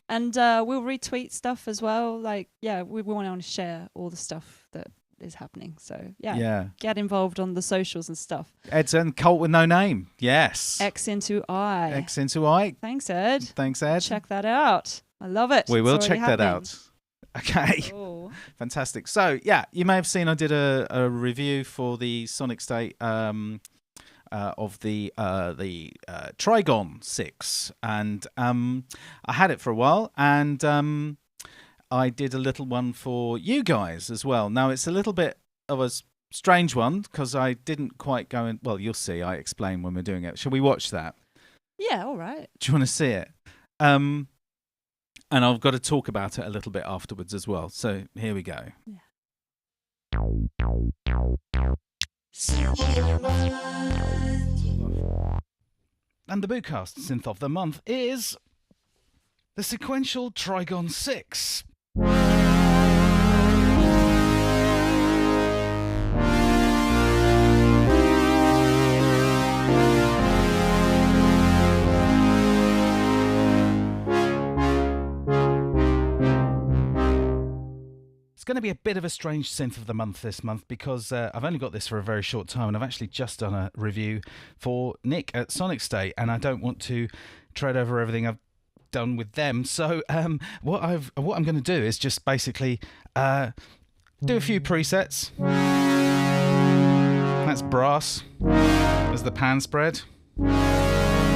And we'll retweet stuff as well. Like, we want to share all the stuff that is happening. So, get involved on the socials and stuff.
Edson, Cult with No Name. Yes.
X into I.
X into I.
Thanks, Ed.
Thanks, Ed.
Check that out. I love it.
We will check that out. Okay.
Oh.
Fantastic. So, you may have seen I did a review for the SonicState of the Trigon-6, and I had it for a while, and I did a little one for you guys as well. Now it's a little bit of a strange one because I didn't quite go in. Well, you'll see. I explain when we're doing it. Shall we watch that?
Yeah, all right.
Do you want to see it? And I've got to talk about it a little bit afterwards as well. So here we go.
Yeah.
And the BOOcast synth of the month is the Sequential Trigon-6. It's going to be a bit of a strange synth of the month this month because I've only got this for a very short time, and I've actually just done a review for Nick at SonicState, and I don't want to tread over everything I've done with them. So what I'm going to do is just basically do a few presets. That's brass. There's the pan spread. I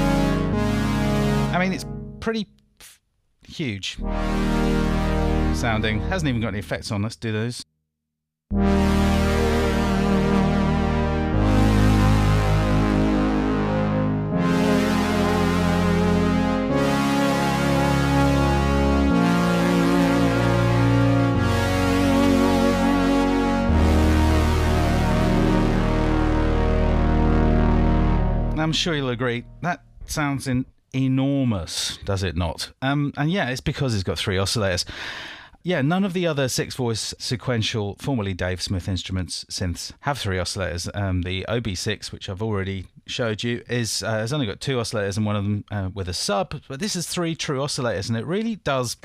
mean, it's pretty huge sounding. Hasn't even got any effects on. Let's do those. I'm sure you'll agree that sounds enormous, does it not? And yeah, it's because it's got 3 oscillators. Yeah, none of the other 6-voice sequential, formerly Dave Smith Instruments synths, have 3 oscillators. The OB6, which I've already showed you, has only got 2 oscillators, and one of them with a sub. But this is 3 true oscillators, and it really does.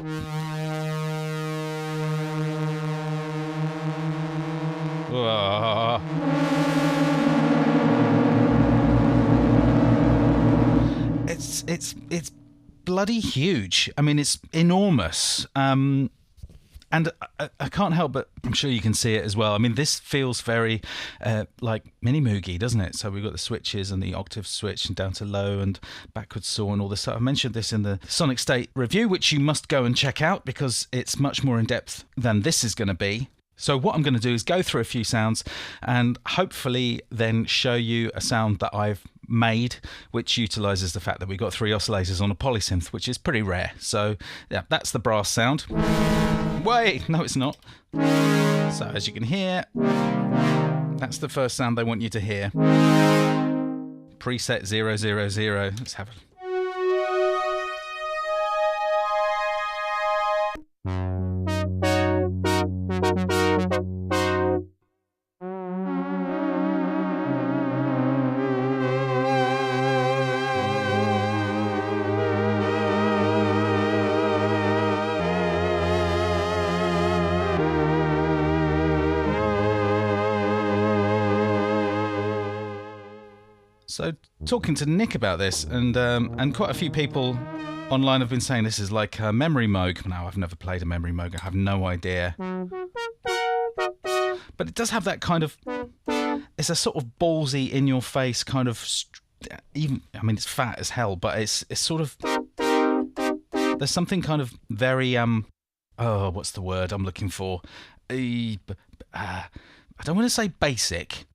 It's bloody huge. I mean, it's enormous. And I can't help but, I'm sure you can see it as well. I mean, this feels very like Mini Moogie, doesn't it? So we've got the switches and the octave switch and down to low and backwards saw and all this stuff. I mentioned this in the SonicState review, which you must go and check out because it's much more in depth than this is going to be. So what I'm going to do is go through a few sounds and hopefully then show you a sound that I've made, which utilises the fact that we've got 3 oscillators on a polysynth, which is pretty rare. So yeah, that's the brass sound. Wait, no it's not. So as you can hear, that's the first sound they want you to hear. Preset 000. Let's have a... So talking to Nick about this, and quite a few people online have been saying this is like a memory moog. Now, I've never played a memory moog. I have no idea. But it does have that kind of... It's a sort of ballsy, in-your-face kind of... Even, I mean, it's fat as hell, but it's sort of... There's something kind of very... what's the word I'm looking for? I don't want to say basic...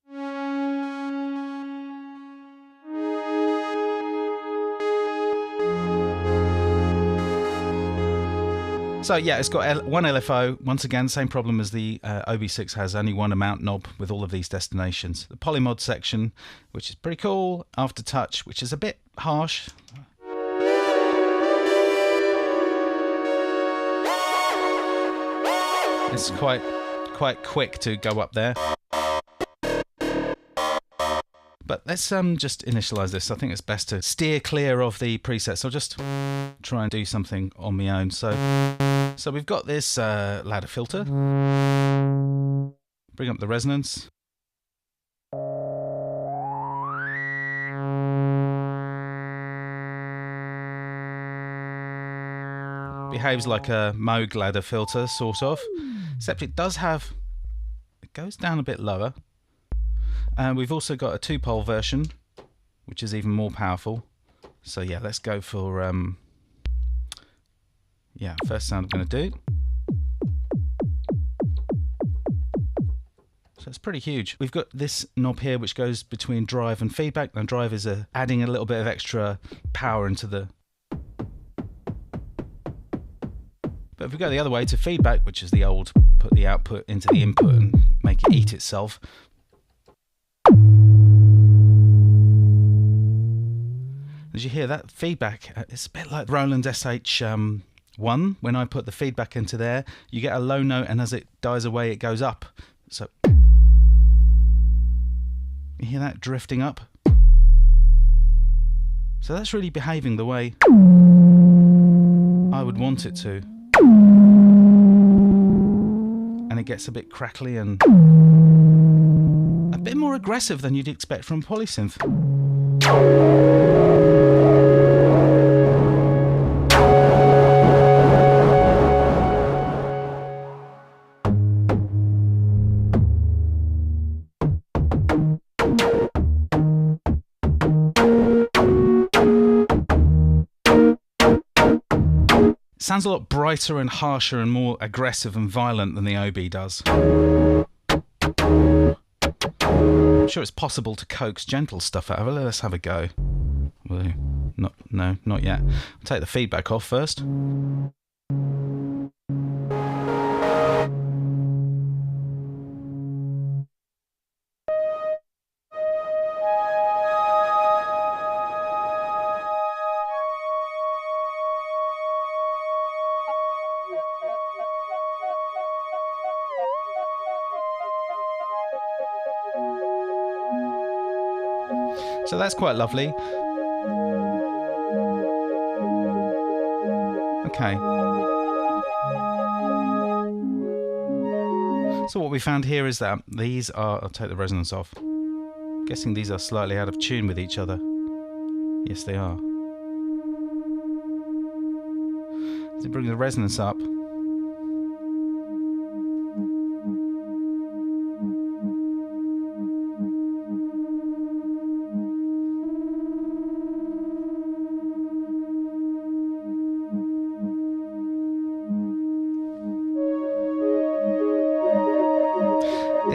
So yeah, it's got one LFO. Once again, same problem as the OB6 has, only one amount knob with all of these destinations. The polymod section, which is pretty cool. Aftertouch, which is a bit harsh. It's quite quick to go up there. But let's just initialize this. I think it's best to steer clear of the presets. I'll just try and do something on my own. So we've got this ladder filter. Bring up the resonance. Behaves like a Moog ladder filter, sort of. Except it does have... It goes down a bit lower. And we've also got a 2-pole version, which is even more powerful. So yeah, let's go for... first sound I'm going to do. So it's pretty huge. We've got this knob here which goes between drive and feedback. And drive is adding a little bit of extra power into the... But if we go the other way to feedback, which is the old, put the output into the input and make it eat itself. As you hear that feedback, it's a bit like Roland SH1. When I put the feedback into there, you get a low note, and as it dies away, it goes up. So you hear that drifting up? So that's really behaving the way I would want it to. And it gets a bit crackly and a bit more aggressive than you'd expect from polysynth. Sounds a lot brighter and harsher and more aggressive and violent than the OB does. I'm sure it's possible to coax gentle stuff out of it. Let's have a go. Well, not yet. I'll take the feedback off first. So that's quite lovely. Okay. So what we found here is that these are... I'll take the resonance off. I'm guessing these are slightly out of tune with each other. Yes, they are. As it brings the resonance up,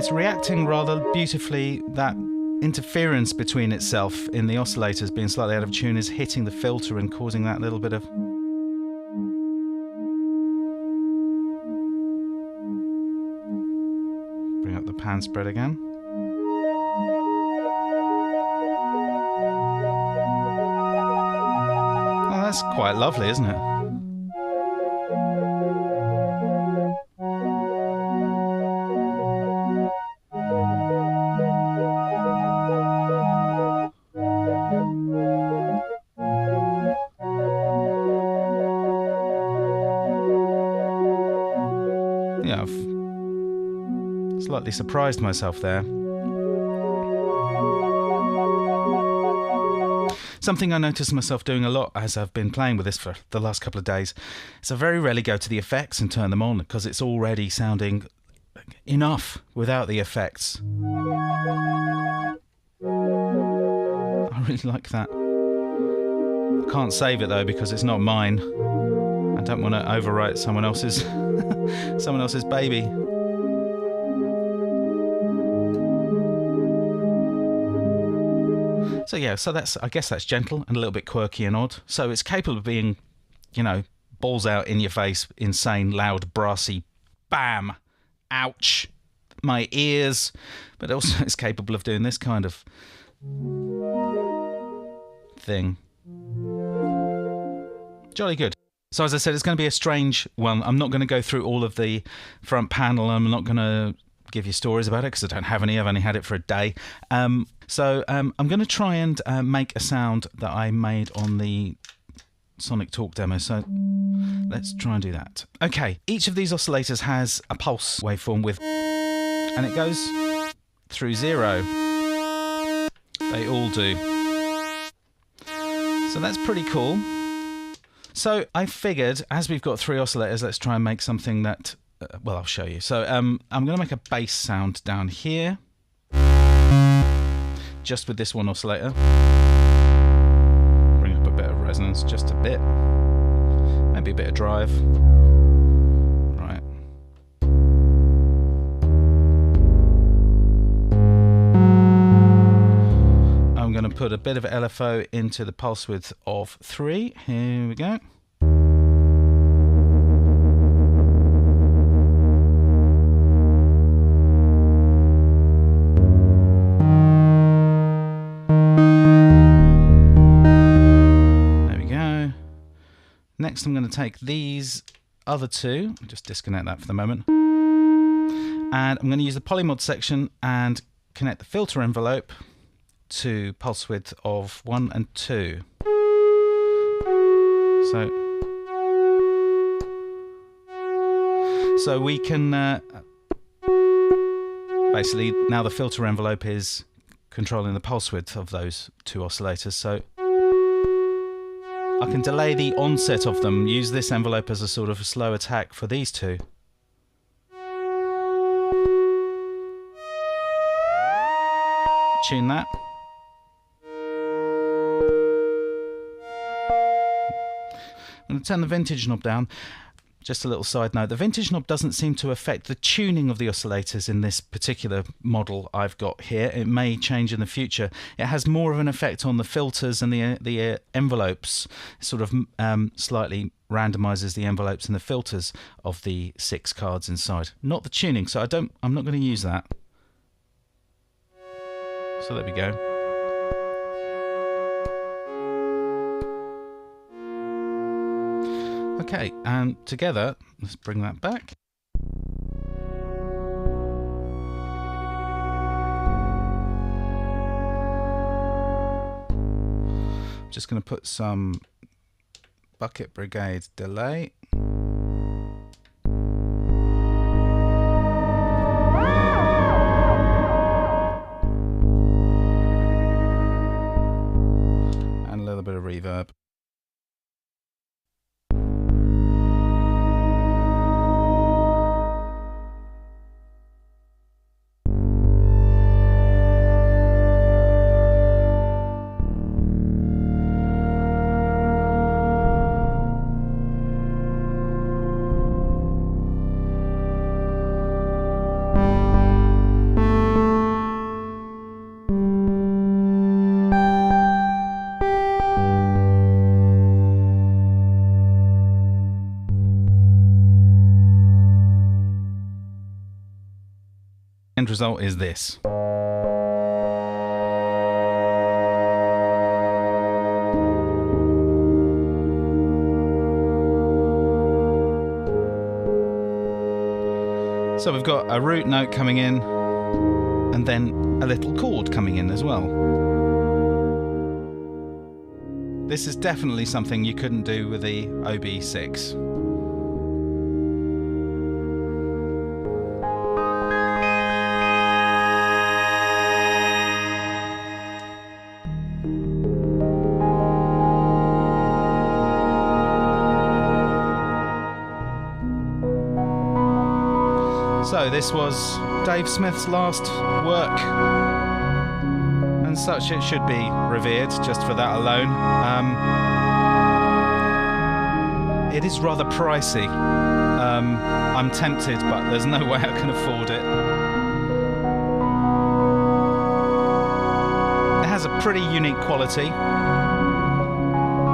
it's reacting rather beautifully. That interference between itself in the oscillators being slightly out of tune is hitting the filter and causing that little bit of... Bring up the pan spread again. Oh, that's quite lovely, isn't it? Yeah, I've slightly surprised myself there. Something I noticed myself doing a lot as I've been playing with this for the last couple of days is I very rarely go to the effects and turn them on because it's already sounding enough without the effects. I really like that. I can't save it though because it's not mine. I don't want to overwrite someone else's baby. So yeah, I guess that's gentle and a little bit quirky and odd. So it's capable of being, balls out in your face, insane, loud, brassy, bam, ouch, my ears. But also it's capable of doing this kind of thing. Jolly good. So as I said, it's going to be a strange one. I'm not going to go through all of the front panel. I'm not going to give you stories about it because I don't have any. I've only had it for a day. So I'm going to try and make a sound that I made on the Sonic Talk demo. So let's try and do that. Okay, each of these oscillators has a pulse waveform and it goes through 0. They all do. So that's pretty cool. So I figured, as we've got 3 oscillators, let's try and make something that, I'll show you. So I'm going to make a bass sound down here, just with this one oscillator. Bring up a bit of resonance, just a bit. Maybe a bit of drive. Right. I'm going to put a bit of LFO into the pulse width of 3. Here we go. There we go. Next I'm going to take these other 2, just disconnect that for the moment, and I'm going to use the polymod section and connect the filter envelope to pulse width of 1 and 2. So we can basically, now the filter envelope is controlling the pulse width of those 2 oscillators, so I can delay the onset of them, use this envelope as a sort of a slow attack for these 2. Tune that. I'm going to turn the vintage knob down. Just a little side note, the vintage knob doesn't seem to affect the tuning of the oscillators in this particular model I've got here. It may change in the future. It has more of an effect on the filters and the envelopes. It sort of slightly randomizes the envelopes and the filters of the 6 cards inside. Not the tuning, so I'm not going to use that. So there we go. Okay, and together, let's bring that back. Just going to put some Bucket Brigade delay. And a little bit of reverb. end result is this. So we've got a root note coming in, and then a little chord coming in as well. This is definitely something you couldn't do with the OB6. So this was Dave Smith's last work, and such it should be revered just for that alone. It is rather pricey. I'm tempted, but there's no way I can afford it. It has a pretty unique quality.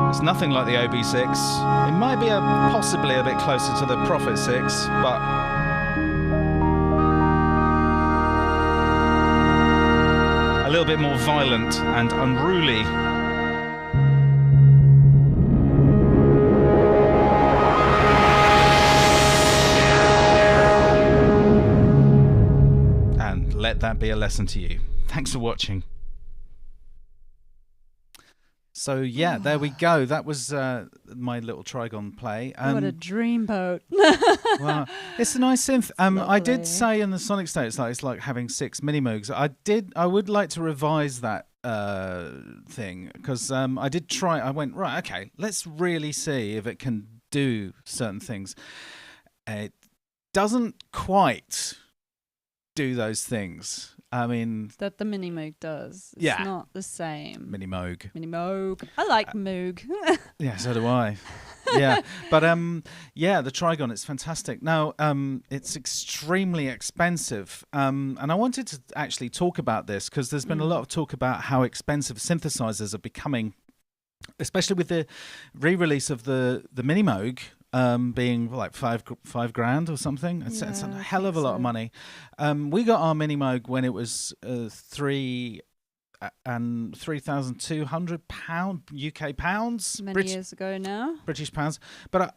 It's nothing like the OB6. It might be possibly a bit closer to the Prophet 6, but a little bit more violent and unruly. And let that be a lesson to you. Thanks for watching. So yeah, there we go. That was my little Trigon play.
What a dreamboat!
Wow, it's a nice synth. I did say in the SonicState it's like having 6 mini Moogs. I would like to revise that thing, because I did try. I went, right, okay, let's really see if it can do certain things. It doesn't quite do those things. I mean,
that the Mini Moog does. It's not the same.
Mini Moog.
Mini Moog. I like Moog.
Yeah, so do I. Yeah, but yeah, the Trigon, it's fantastic. Now, it's extremely expensive, and I wanted to actually talk about this because there's been a lot of talk about how expensive synthesizers are becoming, especially with the re-release of the Mini Moog. Being like five grand or something. It's a hell of a lot of money. We got our Mini Moog when it was £3,200 UK pounds.
Many years ago now.
British pounds. But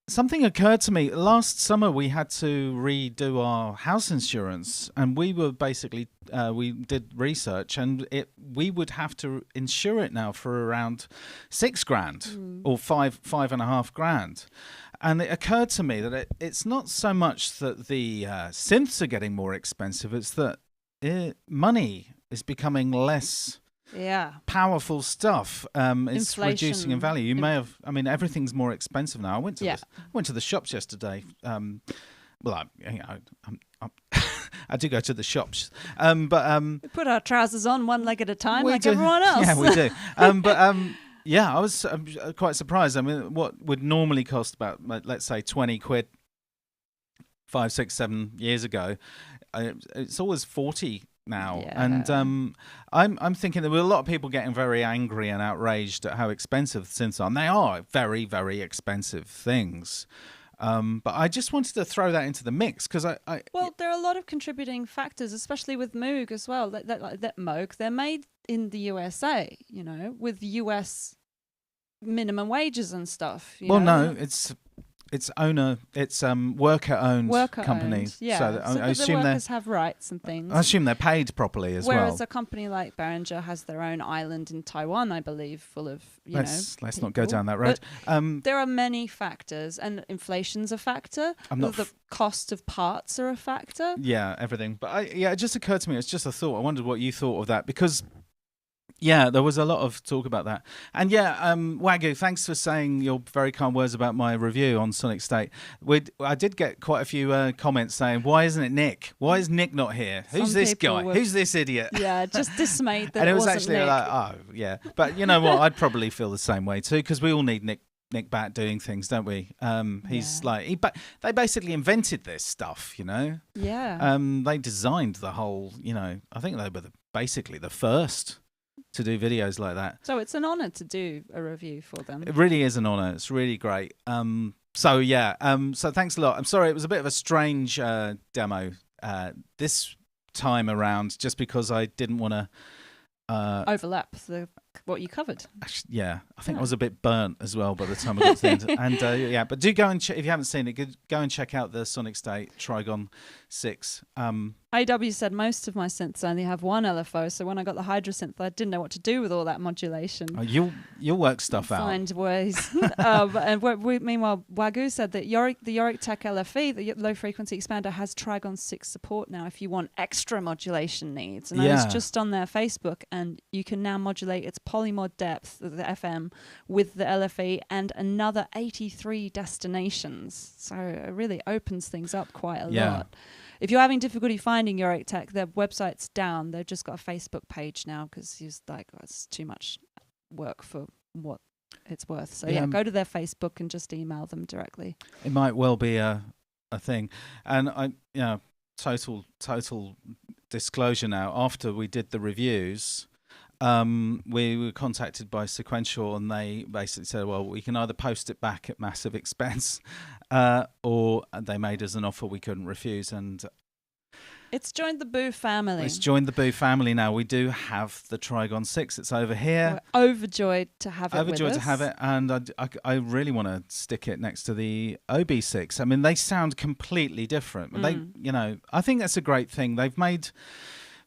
something occurred to me. Last summer we had to redo our house insurance, and we were basically we did research, and we would have to insure it now for around 6 grand or 5.5 grand. And it occurred to me that it's not so much that the synths are getting more expensive; it's that money is becoming less powerful stuff. It's reducing in value. You may have, I mean, everything's more expensive now. I went to the shops yesterday. Well, I do go to the shops, but
we put our trousers on one leg at a time, like everyone else.
Yeah, we do. Yeah, I was quite surprised. I mean, what would normally cost about, let's say, 20 quid 5, 6, 7 years ago, it's always 40 now. Yeah. And I'm thinking there were a lot of people getting very angry and outraged at how expensive synths are. And they are very, very expensive things. But I just wanted to throw that into the mix because
well, there are a lot of contributing factors, especially with Moog as well. That Moog, they're made in the USA, you know, with US minimum wages and stuff.
Well, no, it's worker-owned company.
Yeah, so I assume the workers have rights and things.
I assume they're paid properly as well.
Whereas a company like Behringer has their own island in Taiwan, I believe, full of
let's not go down that road.
There are many factors, and inflation's a factor. The cost of parts are a factor.
Yeah, everything. But it just occurred to me. It's just a thought. I wondered what you thought of that because. Yeah, there was a lot of talk about that. And Wagyu, thanks for saying your very kind words about my review on SonicState. I did get quite a few comments saying, why isn't it Nick? Why is Nick not here? Who's this guy? Who's this idiot?
Yeah, just dismayed that
and it was
wasn't
actually
Nick.
like, oh, yeah. But you know what? I'd probably feel the same way too, because we all need Nick Batt doing things, don't we? He's they basically invented this stuff, you know?
Yeah.
They designed the whole, you know, I think they were basically the first to do videos like that.
So it's an honor to do a review for them.
It really is an honor. It's really great. So thanks a lot. I'm sorry, it was a bit of a strange demo. This time around, just because I didn't want to
overlap what you covered.
Actually, yeah, I think I was a bit burnt as well by the time I got to the end. And yeah, but do go and if you haven't seen it, go and check out the SonicState Trigon-6.
AW said most of my synths only have one LFO, so when I got the Hydra synth, I didn't know what to do with all that modulation.
Oh, you'll work stuff out.
Find ways. Meanwhile, Wagyu said that the Yorick Tech LFE, the low frequency expander, has Trigon-6 support now if you want extra modulation needs. And I was just on their Facebook, and you can now modulate its polymod depth, the FM, with the LFE and another 83 destinations. So it really opens things up quite a lot. If you're having difficulty finding Yorick Tech, their website's down. They've just got a Facebook page now because he's like, it's too much work for what it's worth. So go to their Facebook and just email them directly. It
might well be a thing. And total disclosure now. After we did the reviews, we were contacted by Sequential, and they basically said, well, we can either post it back at massive expense, or they made us an offer we couldn't refuse. And
it's joined the Boo family.
It's joined the Boo family now. We do have the Trigon-6. It's over here.
We're overjoyed to have it
Overjoyed to have it, and I really want to stick it next to the OB6. I mean, they sound completely different. They, I think that's a great thing. They've made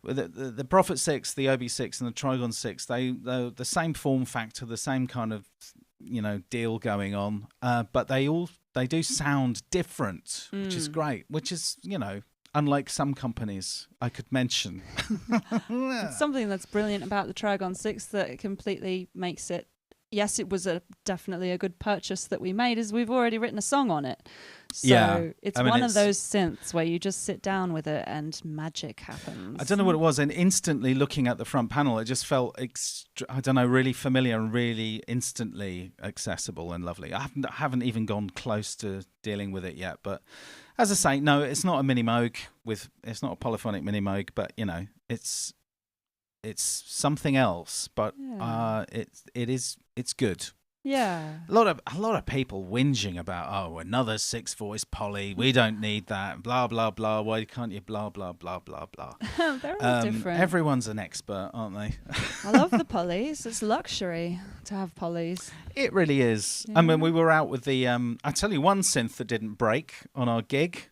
the Prophet 6, the OB6, and the Trigon-6. They're the same form factor, the same kind of deal going on, but they do sound different, which is great. Which is unlike some companies I could mention.
Something that's brilliant about the Trigon-6 that it completely makes it. Yes, it was definitely a good purchase that we made, is we've already written a song on it. So it's one of those synths where you just sit down with it and magic happens.
I don't know what it was, and instantly looking at the front panel, it just felt, really familiar and really instantly accessible and lovely. I haven't even gone close to dealing with it yet, but as I say, no, it's not a mini Moog it's not a polyphonic mini Moog, but it's something else, but it's good.
Yeah.
A lot of people whinging about, another 6-voice poly, we don't need that, blah blah blah, why can't you blah blah blah blah blah.
They're all different.
Everyone's an expert, aren't they?
I love the polys. It's luxury to have polys.
It really is. Yeah. I mean, we were out with the I tell you one synth that didn't break on our gig,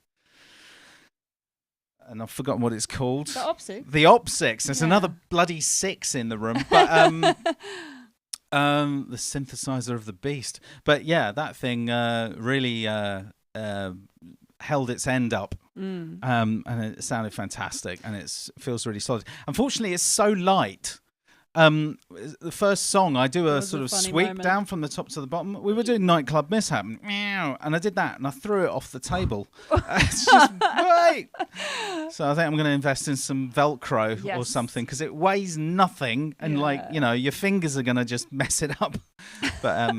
and I've forgotten what it's called.
The OP6.
The OP6. There's another bloody 6 in the room. But the synthesizer of the beast. But yeah, that thing really held its end up. And it sounded fantastic, and it feels really solid. Unfortunately, it's so light. The first song, I do a sort of sweep down from the top to the bottom. We were doing Nightclub Mishap, and I did that, and I threw it off the table. It's just great. So I think I'm going to invest in some Velcro or something, because it weighs nothing, and your fingers are going to just mess it up. But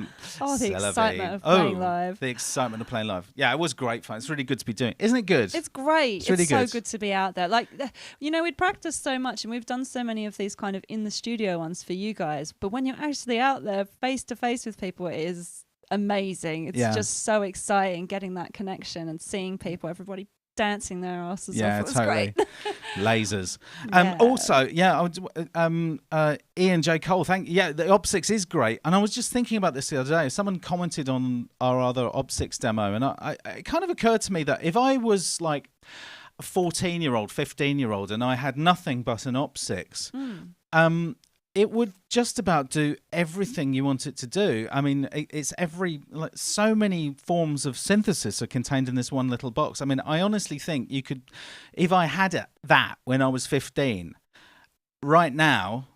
the excitement of playing live.
The excitement of playing live. Yeah, it was great fun. It's really good to be doing. Isn't it good?
It's great.
It's really
so good to be out there. Like, we'd practiced so much, and we've done so many of these kind of in the studio ones for you guys. But when you're actually out there face to face with people, it is amazing. It's just so exciting getting that connection and seeing people, everybody dancing their asses off. It was
totally.
Great.
Lasers. Also, Ian J. Cole, the OP6 is great. And I was just thinking about this the other day. Someone commented on our other OP6 demo, and it kind of occurred to me that if I was like a 14-year-old, 15-year-old, and I had nothing but an OP6, it would just about do everything you want it to do. I mean, it's so many forms of synthesis are contained in this one little box. I mean, I honestly think you could, if I had that when I was 15, right now,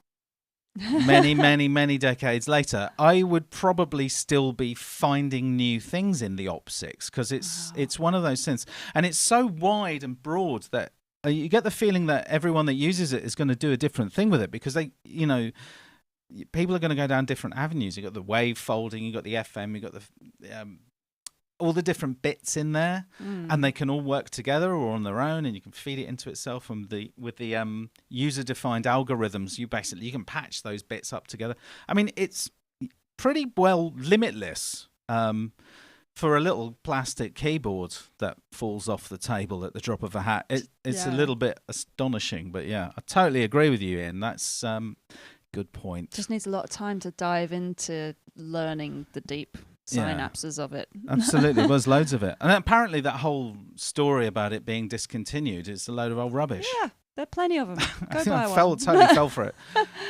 many, many, many decades later, I would probably still be finding new things in the OP6, because it's one of those synths, and it's so wide and broad that you get the feeling that everyone that uses it is going to do a different thing with it, because people are going to go down different avenues. You've got the wave folding, you've got the FM, you've got the all the different bits in there, and they can all work together or on their own, and you can feed it into itself. And with the user-defined algorithms, you can patch those bits up together. I mean, it's pretty well limitless. for a little plastic keyboard that falls off the table at the drop of a hat, it's a little bit astonishing. But yeah, I totally agree with you, Ian. That's good point.
Just needs a lot of time to dive into learning the deep synapses of it.
Absolutely, there's loads of it. And apparently that whole story about it being discontinued is a load of old rubbish.
Yeah, there are plenty of them. Go buy one.
Totally fell for it.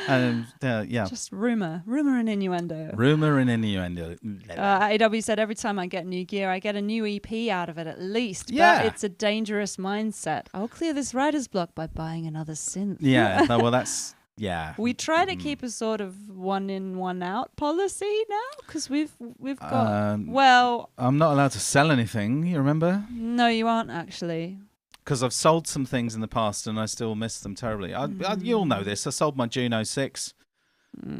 And
just rumor and innuendo.
Rumor and innuendo.
AW said every time I get new gear, I get a new EP out of it at least.
Yeah.
But it's a dangerous mindset. I'll clear this writer's block by buying another synth.
Yeah, no, well, that's... Yeah.
We try to keep a sort of one in, one out policy now because we've got...
I'm not allowed to sell anything, you remember?
No, you aren't actually.
Because I've sold some things in the past and I still miss them terribly. You'll know this. I sold my Juno 6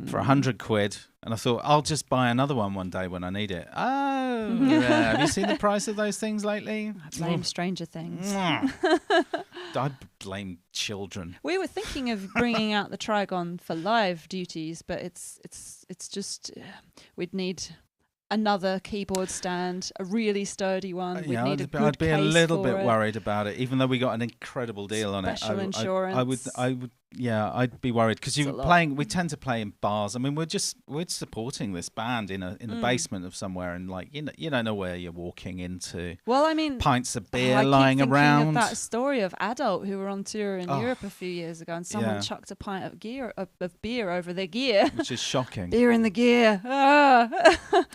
for £100 and I thought I'll just buy another one day when I need it. Oh, yeah. Have you seen the price of those things lately?
I blame Stranger Things.
I blame children.
We were thinking of bringing out the Trigon for live duties, but it's just we'd need another keyboard stand, a really sturdy one. We'd need a good
I'd be a little bit
it.
worried about it, even though we got an incredible deal on it.
Special insurance.
I would. Yeah, I'd be worried because we tend to play in bars. I mean, we're supporting this band in a basement of somewhere, and like you don't know where you're walking into.
Well, I mean,
pints of beer
I
lying
keep
around.
Of that story of Adult who were on tour in Europe a few years ago, and someone chucked a pint of beer over their gear,
which is shocking.
Beer in the gear.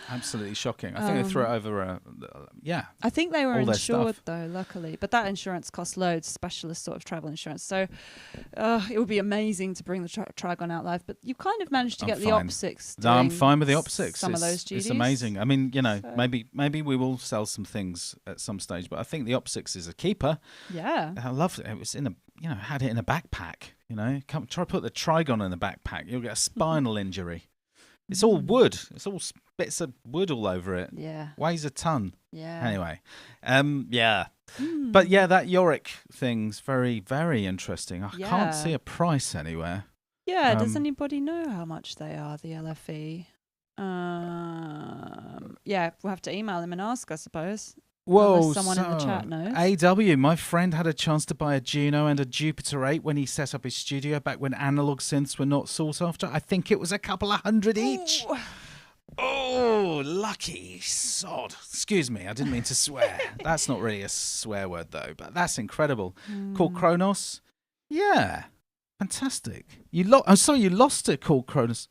Absolutely shocking. I think they threw it over.
I think they were insured though, luckily, but that insurance costs loads. Specialist sort of travel insurance. So it would be amazing to bring the Trigon out live, but you kind of managed to get the OP6.
No, I'm fine with the OP6.
Some of those duties.
It's amazing. I mean, maybe we will sell some things at some stage, but I think the OP6 is a keeper.
Yeah,
I loved it. It was had it in a backpack. Come try to put the Trigon in a backpack, you'll get a spinal injury. It's all wood. It's all bits of wood all over it.
Yeah,
weighs a ton.
Yeah.
Anyway, But yeah, that Yorick thing's very, very interesting. I can't see a price anywhere.
Yeah, does anybody know how much they are, the LFE? We'll have to email him and ask, I suppose.
Whoa,
someone in the chat knows.
AW, my friend had a chance to buy a Juno and a Jupiter 8 when he set up his studio back when analog synths were not sought after. I think it was a couple of $100 each. Oh, lucky sod. Excuse me, I didn't mean to swear. That's not really a swear word, though, but that's incredible. Called Kronos? Yeah, fantastic. You lost it, called Kronos.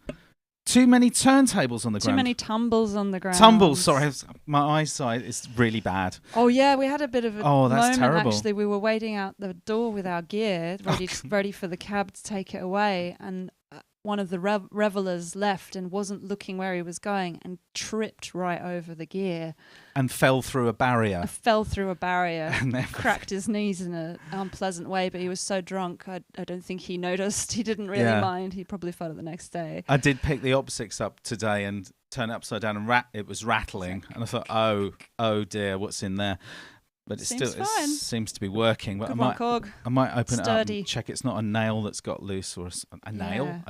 Too many turntables on the ground.
Too many tumbles on the ground.
Tumbles, sorry. My eyesight is really bad.
Oh, yeah, we had a bit of a moment,
terrible.
Actually. We were waiting out the door with our gear, ready for the cab to take it away, and one of the revelers left and wasn't looking where he was going and tripped right over the gear.
And fell through a barrier.
And cracked his knees in an unpleasant way, but he was so drunk, I don't think he noticed. He didn't really mind. He probably felt it the next day.
I did pick the OP6 up today and turn it upside down and it was rattling. And I thought, oh dear, what's in there? But it seems to be working. But I might open it up and check it's not a nail that's got loose or a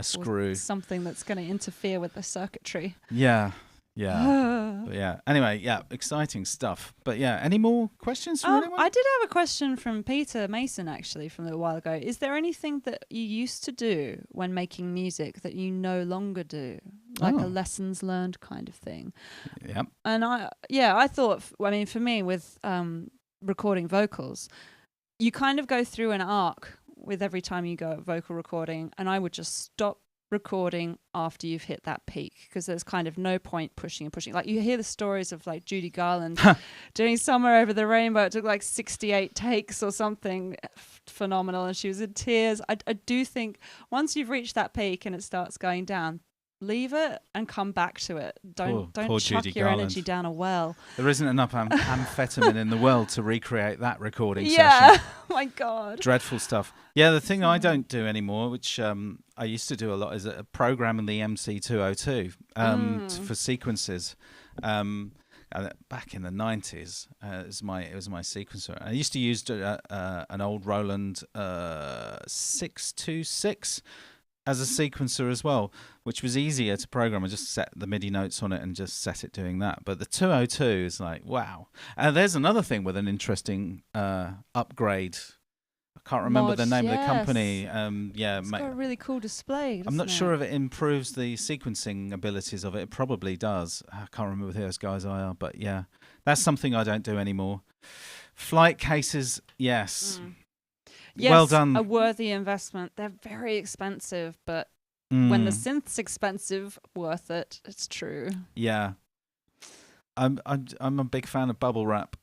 screw.
Or something that's going to interfere with the circuitry.
Yeah. But yeah. Anyway, exciting stuff. But yeah, any more questions from anyone?
I did have a question from Peter Mason, actually, from a little while ago. Is there anything that you used to do when making music that you no longer do? Like a lessons learned kind of thing?
Yeah.
And I thought, for me, with recording vocals, you kind of go through an arc with every time you go vocal recording, and I would just stop recording after you've hit that peak, because there's kind of no point pushing. Like you hear the stories of like Judy Garland doing Somewhere Over the Rainbow. It took like 68 takes or something phenomenal, and she was in tears. I do think once you've reached that peak and it starts going down, leave it and come back to it. Don't chuck your energy down a well.
There isn't enough amphetamine in the world to recreate that recording session.
My God.
Dreadful stuff. Yeah, the thing I don't do anymore, which I used to do a lot, is a program in the MC202 for sequences. Back in the 90s, it was my sequencer. I used to use an old Roland 626. as a sequencer as well, which was easier to program. I just set the MIDI notes on it and just set it doing that. But the 202 is like, wow. And there's another thing with an interesting upgrade. I can't remember the name of the company.
It's got a really cool display.
I'm not sure if it improves the sequencing abilities of it. It probably does. I can't remember who those guys are, but yeah, that's something I don't do anymore. Flight cases, yes.
Yes,
well done.
A worthy investment. They're very expensive, but when the synth's expensive, worth it. It's true.
Yeah, I'm a big fan of bubble wrap.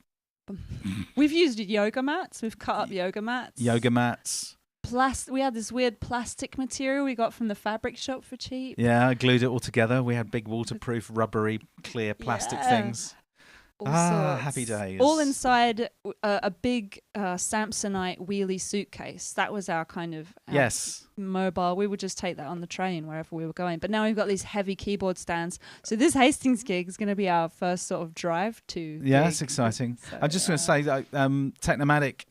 We've used yoga mats. We've cut up yoga mats.
Yoga mats.
We had this weird plastic material we got from the fabric shop for cheap.
Yeah, I glued it all together. We had big waterproof, rubbery, clear plastic things.
Sorts.
Happy days.
All inside a big Samsonite wheelie suitcase. That was our kind of mobile. We would just take that on the train wherever we were going. But now we've got these heavy keyboard stands. So this Hastings gig is going to be our first sort of drive to.
Yeah, that's exciting. So, I'm just going to say that Technomatic.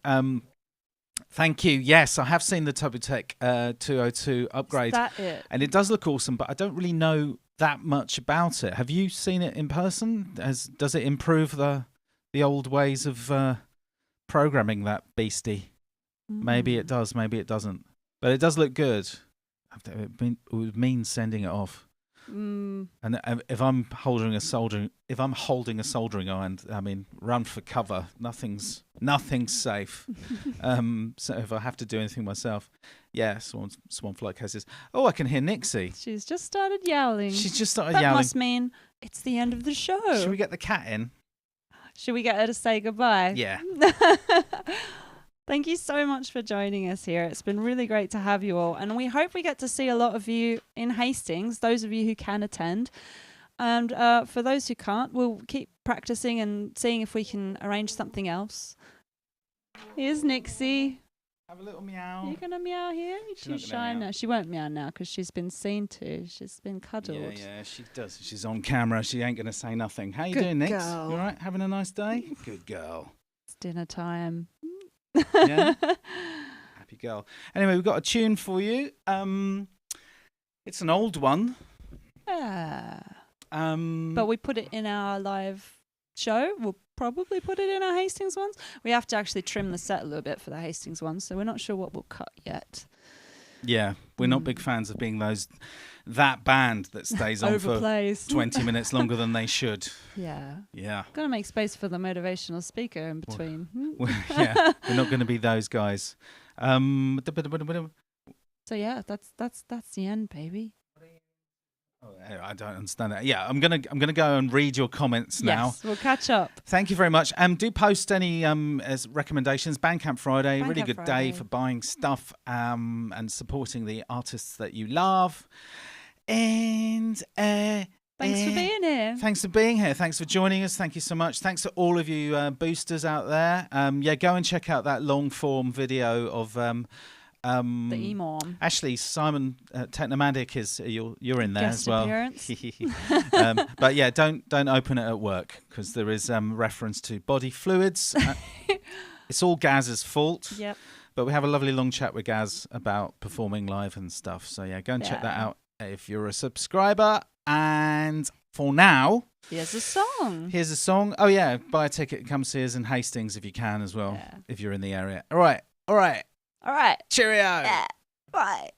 Thank you. Yes, I have seen the Tubutech 202 upgrade.
Is that it?
And it does look awesome, but I don't really know that much about it. Have you seen it in person? Does it improve the old ways of programming that beastie? Maybe it does, maybe it doesn't. But it does look good. It would mean sending it off. And if I'm holding a soldering iron, I mean, run for cover. Nothing's safe. So if I have to do anything myself, swan flight cases. Oh, I can hear Nixie.
She's just started yowling.
That
must mean it's the end of the show.
Should we get the cat in?
Should we get her to say goodbye?
Yeah.
Thank you so much for joining us here. It's been really great to have you all. And we hope we get to see a lot of you in Hastings, those of you who can attend. And for those who can't, we'll keep practicing and seeing if we can arrange something else. Here's Nixie.
Have a little meow.
Are you going to meow here? She's shy now. She won't meow now because she's been seen to. She's been cuddled.
Yeah, she does. She's on camera. She ain't going to say nothing. How you
Good
doing, Nix?
girl.
You all right? Having a nice day? Good girl.
It's dinner time.
Yeah. Happy girl. Anyway, we've got a tune for you. It's an old one.
Yeah. But we put it in our live show. We'll probably put it in our Hastings ones. We have to actually trim the set a little bit for the Hastings ones, so we're not sure what we'll cut yet.
Yeah, we're not big fans of being that band that stays on for 20 minutes longer than they should.
Yeah.
Yeah.
Got to make space for the motivational speaker in between.
Yeah, we're not going to be those guys.
So yeah, that's the end, baby.
I don't understand that. Yeah, I'm gonna go and read your comments now.
Yes, we'll catch up.
Thank you very much. Do post any as recommendations. Bandcamp Friday, really good day for buying stuff and supporting the artists that you love. And
thanks for being here.
Thanks for being here. Thanks for joining us. Thank you so much. Thanks to all of you boosters out there. Go and check out that long form video of the
EMOM.
Actually, Simon Technomatic is you're in there
Guest
as well.
Appearance.
But yeah, don't open it at work because there is reference to body fluids. It's all Gaz's fault.
Yep.
But we have a lovely long chat with Gaz about performing live and stuff. So yeah, go and check that out if you're a subscriber. And for now,
here's a song.
Oh yeah, buy a ticket, come see us in Hastings if you can as well, if you're in the area. All right. Cheerio.
Yeah. Bye.